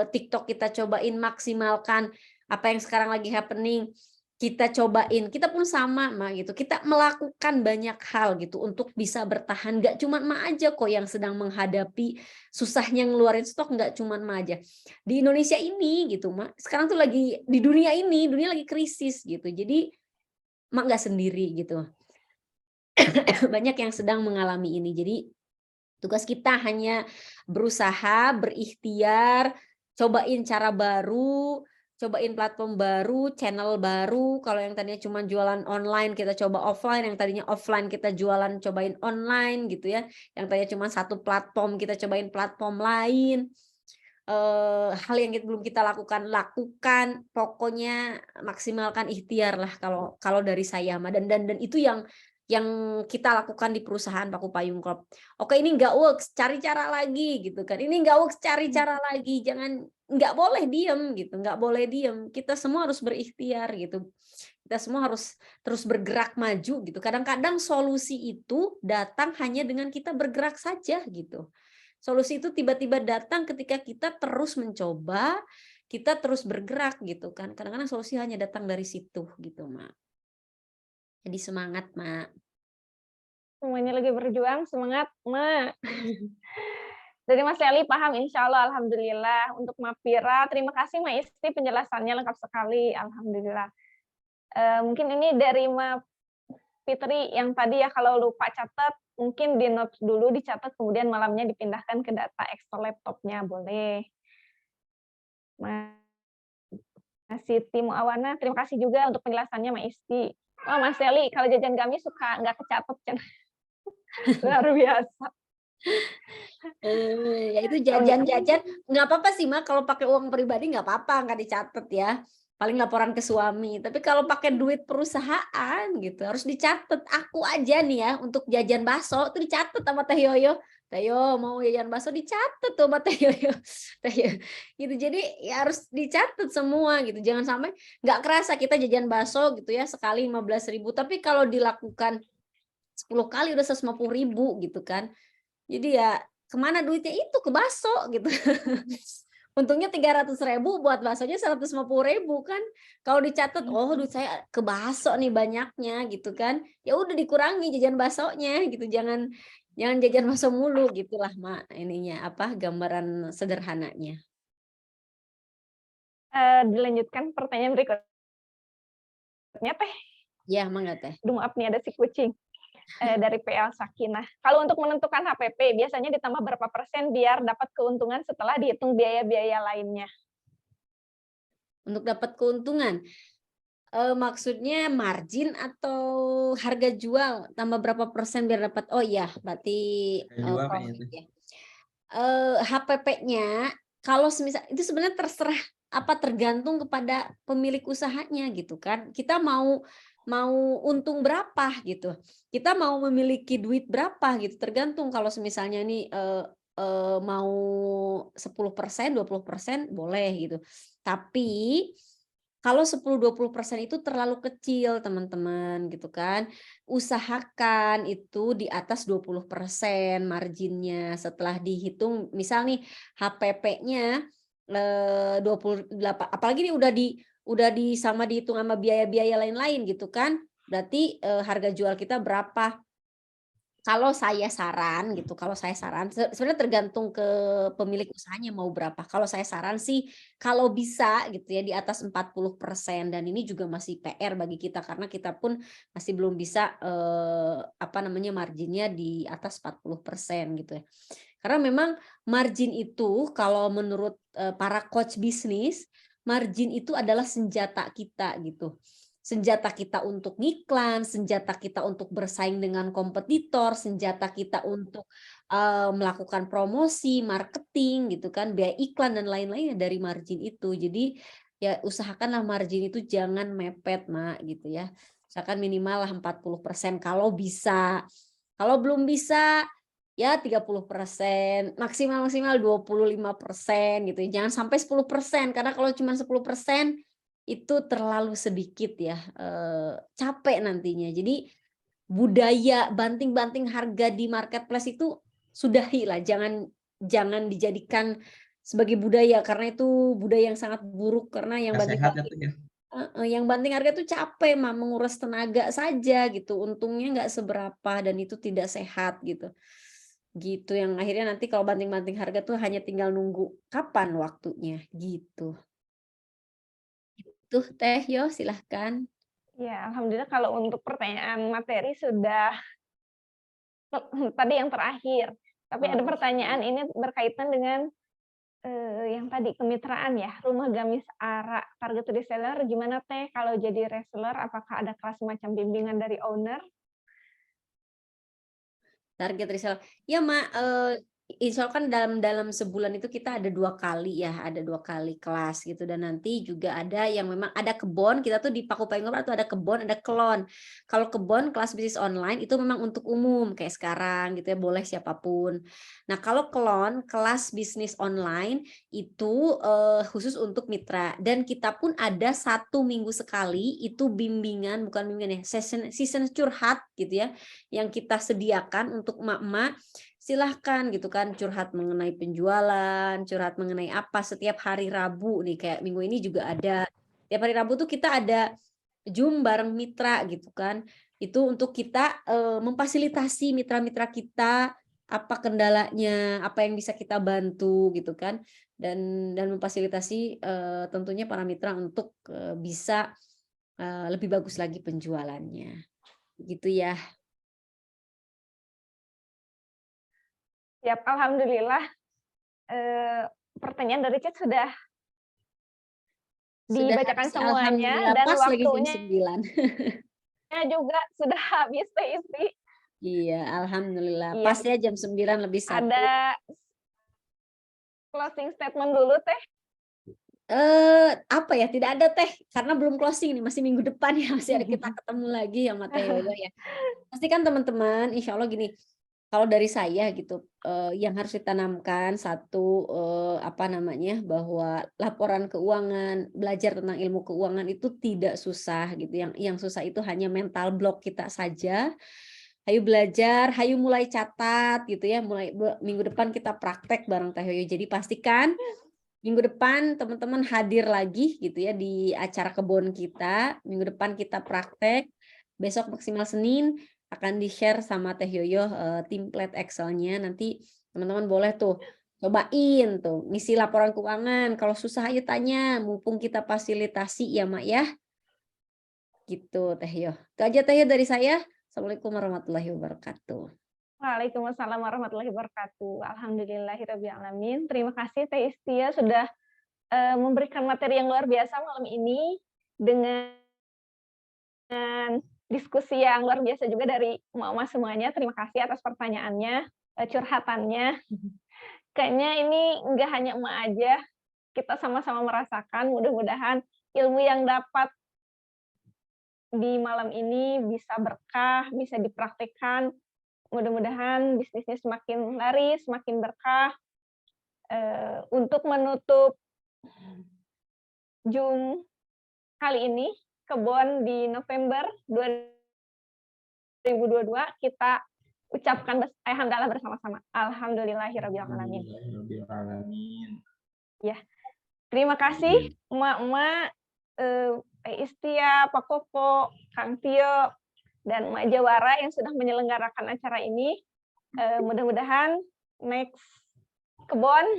TikTok kita cobain, maksimalkan apa yang sekarang lagi happening, kita cobain. Kita pun sama, Ma, gitu. Kita melakukan banyak hal gitu untuk bisa bertahan. Nggak cuma Ma aja kok yang sedang menghadapi susahnya ngeluarin stok, nggak cuma Ma aja. Di Indonesia ini gitu, Ma. Sekarang tuh lagi di dunia lagi krisis gitu. Jadi Ma nggak sendiri gitu. Banyak yang sedang mengalami ini. Jadi tugas kita hanya berusaha, berikhtiar, cobain cara baru, cobain platform baru, channel baru. Kalau yang tadinya cuma jualan online, kita coba offline. Yang tadinya offline, kita jualan, cobain online gitu ya. Yang tadinya cuma satu platform, kita cobain platform lain. Hal yang belum kita lakukan. Pokoknya maksimalkan ikhtiar lah kalau dari saya. Dan itu yang kita lakukan di perusahaan Paku Payung Club. Oke, ini nggak works, cari cara lagi gitu kan. Ini nggak works, cari cara lagi. Nggak boleh diem gitu, nggak boleh diem. Kita semua harus berikhtiar gitu. Kita semua harus terus bergerak maju gitu. Kadang-kadang solusi itu datang hanya dengan kita bergerak saja gitu. Solusi itu tiba-tiba datang ketika kita terus mencoba, kita terus bergerak gitu kan. Kadang-kadang solusi hanya datang dari situ gitu, Mak. Jadi semangat, Mak. Semuanya lagi berjuang, semangat, Ma. Dari Mas Eli paham, insya Allah, alhamdulillah. Untuk Mapira, terima kasih Mbak Isti, penjelasannya lengkap sekali, alhamdulillah. Mungkin ini dari Mbak Fitri yang tadi ya, kalau lupa catat, mungkin di notes dulu, dicatat, kemudian malamnya dipindahkan ke data Excel laptopnya, boleh. Mas Siti Muawana, terima kasih juga untuk penjelasannya Mbak Isti. Oh, Mas Eli, kalau jajan kami suka nggak kecatat, luar biasa. Ya itu jajan-jajan nggak apa-apa sih Mak, kalau pakai uang pribadi nggak apa-apa, nggak dicatat ya, paling laporan ke suami. Tapi kalau pakai duit perusahaan gitu harus dicatat. Aku aja nih ya untuk jajan bakso itu dicatat sama Teh Yoyo. Teh Yoyo mau jajan bakso dicatat tuh sama Teh Yoyo. Teh Yoyo. Gitu, jadi ya harus dicatat semua gitu, jangan sampai nggak kerasa kita jajan bakso gitu ya sekali 15.000, tapi kalau dilakukan 10 kali udah 150.000 gitu kan. Jadi ya kemana duitnya itu, ke bakso gitu. Untungnya 300.000 buat baksonya 150.000 kan. Kalau dicatat, oh duit saya ke bakso nih banyaknya gitu kan. Ya udah dikurangi jajan baksonya gitu. Jangan jajan bakso mulu gitulah Mak, ininya apa gambaran sederhananya. Dilanjutkan pertanyaan berikutnya Teh. Ya, mangga Teh. Aduh, maaf nih ada si kucing. Dari PL Sakinah. Kalau untuk menentukan HPP, biasanya ditambah berapa persen biar dapat keuntungan setelah dihitung biaya-biaya lainnya? Untuk dapat keuntungan, maksudnya margin atau harga jual tambah berapa persen biar dapat? Oh iya, berarti Jual profit kayaknya. ya. HPP-nya kalau semisal itu sebenarnya terserah, apa tergantung kepada pemilik usahanya gitu kan. Kita mau untung berapa gitu. Kita mau memiliki duit berapa gitu. Tergantung kalau misalnya nih mau 10%, 20% boleh gitu. Tapi kalau 10-20% itu terlalu kecil teman-teman gitu kan. Usahakan itu di atas 20% marginnya setelah dihitung, misal nih HPP-nya 28, apalagi ini udah sama dihitung sama biaya-biaya lain-lain gitu kan. Berarti harga jual kita berapa? Kalau saya saran gitu, sebenarnya tergantung ke pemilik usahanya mau berapa. Kalau saya saran sih kalau bisa gitu ya di atas 40%, dan ini juga masih PR bagi kita karena kita pun masih belum bisa marginnya di atas 40% gitu ya. Karena memang margin itu kalau menurut para coach bisnis, margin itu adalah senjata kita gitu. Senjata kita untuk ngiklan, senjata kita untuk bersaing dengan kompetitor, senjata kita untuk melakukan promosi, marketing gitu kan, biaya iklan dan lain-lain dari margin itu. Jadi ya usahakanlah margin itu jangan mepet Mak gitu ya. Usahakan minimal lah 40% kalau bisa. Kalau belum bisa ya 30%, maksimal 25% gitu. Jangan sampai 10%, karena kalau cuma 10% itu terlalu sedikit ya, capek nantinya. Jadi budaya banting-banting harga di marketplace itu sudahi lah, jangan dijadikan sebagai budaya karena itu budaya yang sangat buruk, karena yang Nggak sehat banting-banting itu ya. yang banting harga itu capek mah, menguras tenaga saja gitu, untungnya nggak seberapa dan itu tidak sehat gitu. Gitu yang akhirnya nanti kalau banting-banting harga tuh hanya tinggal nunggu kapan waktunya gitu. Tuh Teh Yo, silahkan. Ya, alhamdulillah kalau untuk pertanyaan materi sudah tadi yang terakhir. Tapi ada pertanyaan ini berkaitan dengan yang tadi kemitraan ya, Rumah Gamis Ara, target reseller gimana Teh kalau jadi reseller, apakah ada kelas semacam bimbingan dari owner? Target reseller. Ya Mak, insya Allah kan dalam sebulan itu kita ada 2 kali ya, ada 2 kali kelas gitu, dan nanti juga ada yang memang ada kebon, kita tuh di Paku Payung tuh ada kebon, ada kelon. Kalau kebon kelas bisnis online itu memang untuk umum kayak sekarang gitu ya, boleh siapapun. Nah kalau kelon kelas bisnis online itu khusus untuk mitra, dan kita pun ada 1 minggu sekali itu bimbingan, bukan bimbingan ya, season curhat gitu ya, yang kita sediakan untuk emak-emak. Silahkan gitu kan curhat mengenai penjualan, curhat mengenai apa, setiap hari Rabu nih, kayak minggu ini juga ada. Tiap hari Rabu tuh kita ada Zoom bareng mitra gitu kan. Itu untuk kita memfasilitasi mitra-mitra kita apa kendalanya, apa yang bisa kita bantu gitu kan, dan memfasilitasi tentunya para mitra untuk bisa lebih bagus lagi penjualannya, gitu ya. Siap, alhamdulillah. Pertanyaan dari chat sudah Sudah dibacakan habis, semuanya alhamdulillah, dan pas lagi jam waktunya 9. juga sudah habis Teh Isti. Iya, alhamdulillah. Iya. Pas ya jam 9 lebih 1. Ada closing statement dulu Teh. Apa ya, tidak ada Teh, karena belum closing nih, masih minggu depan ya, masih ada kita ketemu lagi sama Teh Yoyo ya. Pasti kan teman-teman, insya Allah gini, kalau dari saya gitu, yang harus ditanamkan satu, apa namanya, bahwa laporan keuangan, belajar tentang ilmu keuangan itu tidak susah gitu. Yang susah itu hanya mental block kita saja. Hayu belajar, hayu mulai catat gitu ya. Mulai minggu depan kita praktek bareng Teh Yoyo. Jadi pastikan minggu depan teman-teman hadir lagi gitu ya di acara kebun kita. Minggu depan kita praktek. Besok maksimal Senin akan di-share sama Teh Yoyo template Excel-nya. Nanti teman-teman boleh tuh cobain tuh ngisi laporan keuangan. Kalau susah ayo tanya, mumpung kita fasilitasi ya Mak ya. Gitu Teh Yoyo. Itu aja Teh Yoyo dari saya. Assalamualaikum warahmatullahi wabarakatuh. Waalaikumsalam warahmatullahi wabarakatuh. Alhamdulillahirabbil alamin. Terima kasih Teh Istia sudah memberikan materi yang luar biasa malam ini dengan diskusi yang luar biasa juga dari emak-emak semuanya. Terima kasih atas pertanyaannya, curhatannya. Kayaknya ini nggak hanya emak aja, kita sama-sama merasakan. Mudah-mudahan ilmu yang dapat di malam ini bisa berkah, bisa dipraktikkan. Mudah-mudahan bisnisnya semakin laris, semakin berkah. Untuk menutup Zoom kali ini, Kebon di November 2022, kita ucapkan hamdalah bersama-sama. Alhamdulillahirabbil alamin. Ya. Terima kasih emak-emak, Teh Istia, Pak Koko, Kang Tio, dan Mak Jawara yang sudah menyelenggarakan acara ini. Mudah-mudahan next Kebon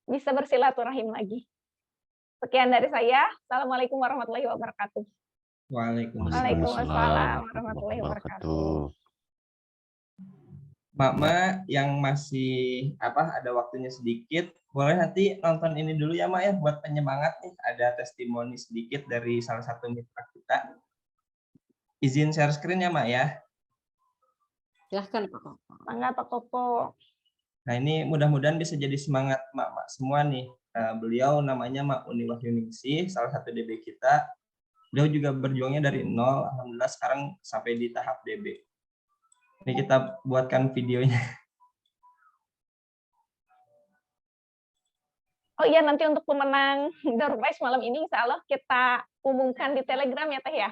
bisa bersilaturahim lagi. Sekian dari saya. Assalamualaikum warahmatullahi wabarakatuh. Waalaikumsalam warahmatullahi wabarakatuh. Mak yang masih ada waktunya sedikit, boleh nanti nonton ini dulu ya Mak ya, buat penyemangat nih. Ada testimoni sedikit dari salah satu mitra kita. Izin share screen ya Mak ya. Silahkan Pak Koko. Mangga Pak Koko. Nah ini mudah-mudahan bisa jadi semangat Mak semua nih. Beliau namanya Mak Uni Wahyuningsih, salah satu DB kita. Beliau juga berjuangnya dari nol, alhamdulillah sekarang sampai di tahap DB. Ini kita buatkan videonya. Oh iya, nanti untuk pemenang door prize malam ini insya Allah kita umumkan di Telegram ya Teh ya.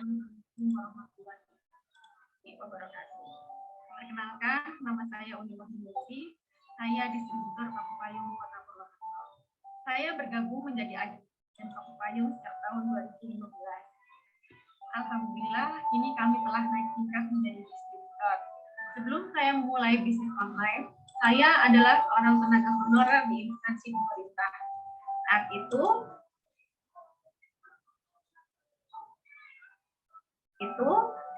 Perkenalkan, nama saya Uni Wahyuningsih. Saya distributor Paku Payung Kota Purwokerto. Saya bergabung menjadi agen Paku Payung sejak tahun 2015. Alhamdulillah, kini kami telah naik tingkat menjadi distributor. Sebelum saya mulai bisnis online, saya adalah seorang tenaga honorer di instansi pemerintah. Saat itu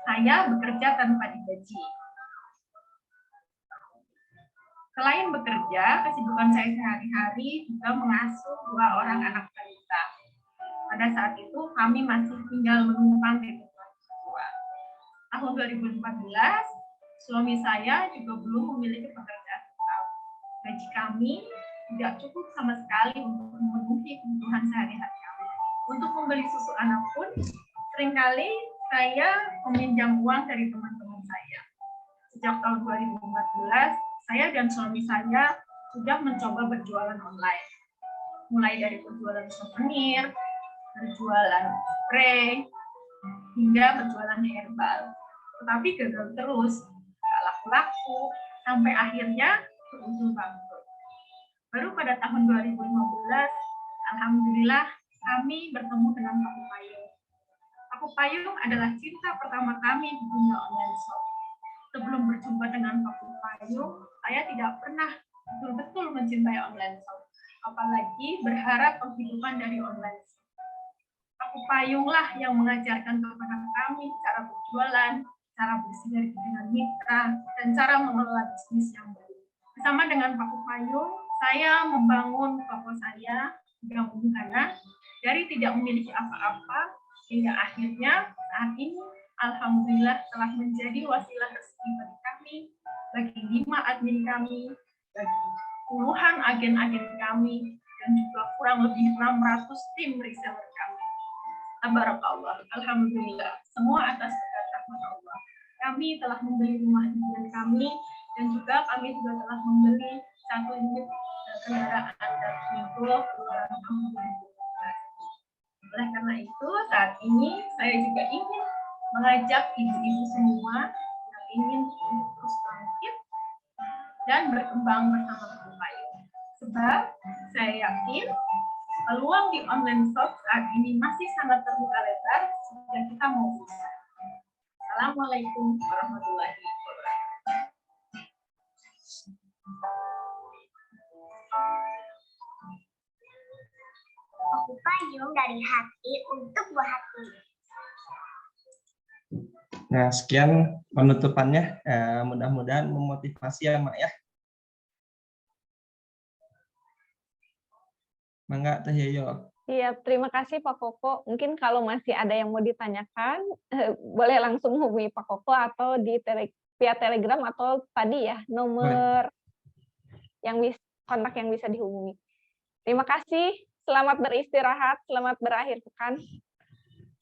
saya bekerja tanpa digaji. Selain bekerja, kesibukan saya sehari-hari juga mengasuh 2 orang anak balita. Pada saat itu kami masih tinggal menumpang di rumah tua. Tahun 2014, suami saya juga belum memiliki pekerjaan tetap. Gaji kami tidak cukup sama sekali untuk memenuhi kebutuhan sehari-hari kami. Untuk membeli susu anak pun, seringkali saya meminjam uang dari teman-teman saya. Sejak tahun 2014, saya dan suami saya sudah mencoba berjualan online. Mulai dari penjualan souvenir, berjualan spray, hingga berjualan herbal. Tetapi gagal terus, gak laku-laku, sampai akhirnya berujung bangkrut. Baru pada tahun 2015, alhamdulillah kami bertemu dengan Paku Payung. Paku Payung adalah cinta pertama kami di dunia online shop. Sebelum berjumpa dengan Paku Payung, saya tidak pernah betul-betul mencintai online shop, apalagi berharap penghidupan dari online shop. Paku Payunglah yang mengajarkan kepada kami cara berjualan, cara bersinergi dengan mitra, dan cara mengelola bisnis yang baik. Bersama dengan Paku Payung, saya membangun toko saya yang sederhana dari tidak memiliki apa-apa hingga akhirnya saat ini alhamdulillah telah menjadi wasilah rezeki bagi kami, bagi 5 admin kami, bagi puluhan agen-agen kami, dan juga kurang lebih 600 tim reseller kami. Tabarakallah, alhamdulillah, semua atas berkat rahmat Allah. Kami telah membeli rumah impian kami, dan juga kami juga telah membeli 1 unit kendaraan dari Golf 2019. Oleh karena itu, saat ini saya juga ingin mengajak ibu-ibu semua yang ingin terus bangkit dan berkembang bersama Paku Payung. Sebab saya yakin peluang di online shop saat ini masih sangat terbuka lebar jika kita mau berusaha. Assalamualaikum warahmatullahi wabarakatuh. Paku Payung dari hati untuk buah hati. Nah, sekian penutupannya. Mudah-mudahan memotivasi ya, Mak ya. Mangga Teh Yoyo. Iya, terima kasih Pak Koko. Mungkin kalau masih ada yang mau ditanyakan, boleh langsung hubungi Pak Koko atau di via Telegram atau tadi ya nomor yang kontak yang bisa dihubungi. Terima kasih. Selamat beristirahat, selamat berakhir pekan.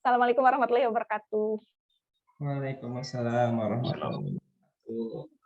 Assalamualaikum warahmatullahi wabarakatuh. Waalaikumsalam warahmatullahi wabarakatuh.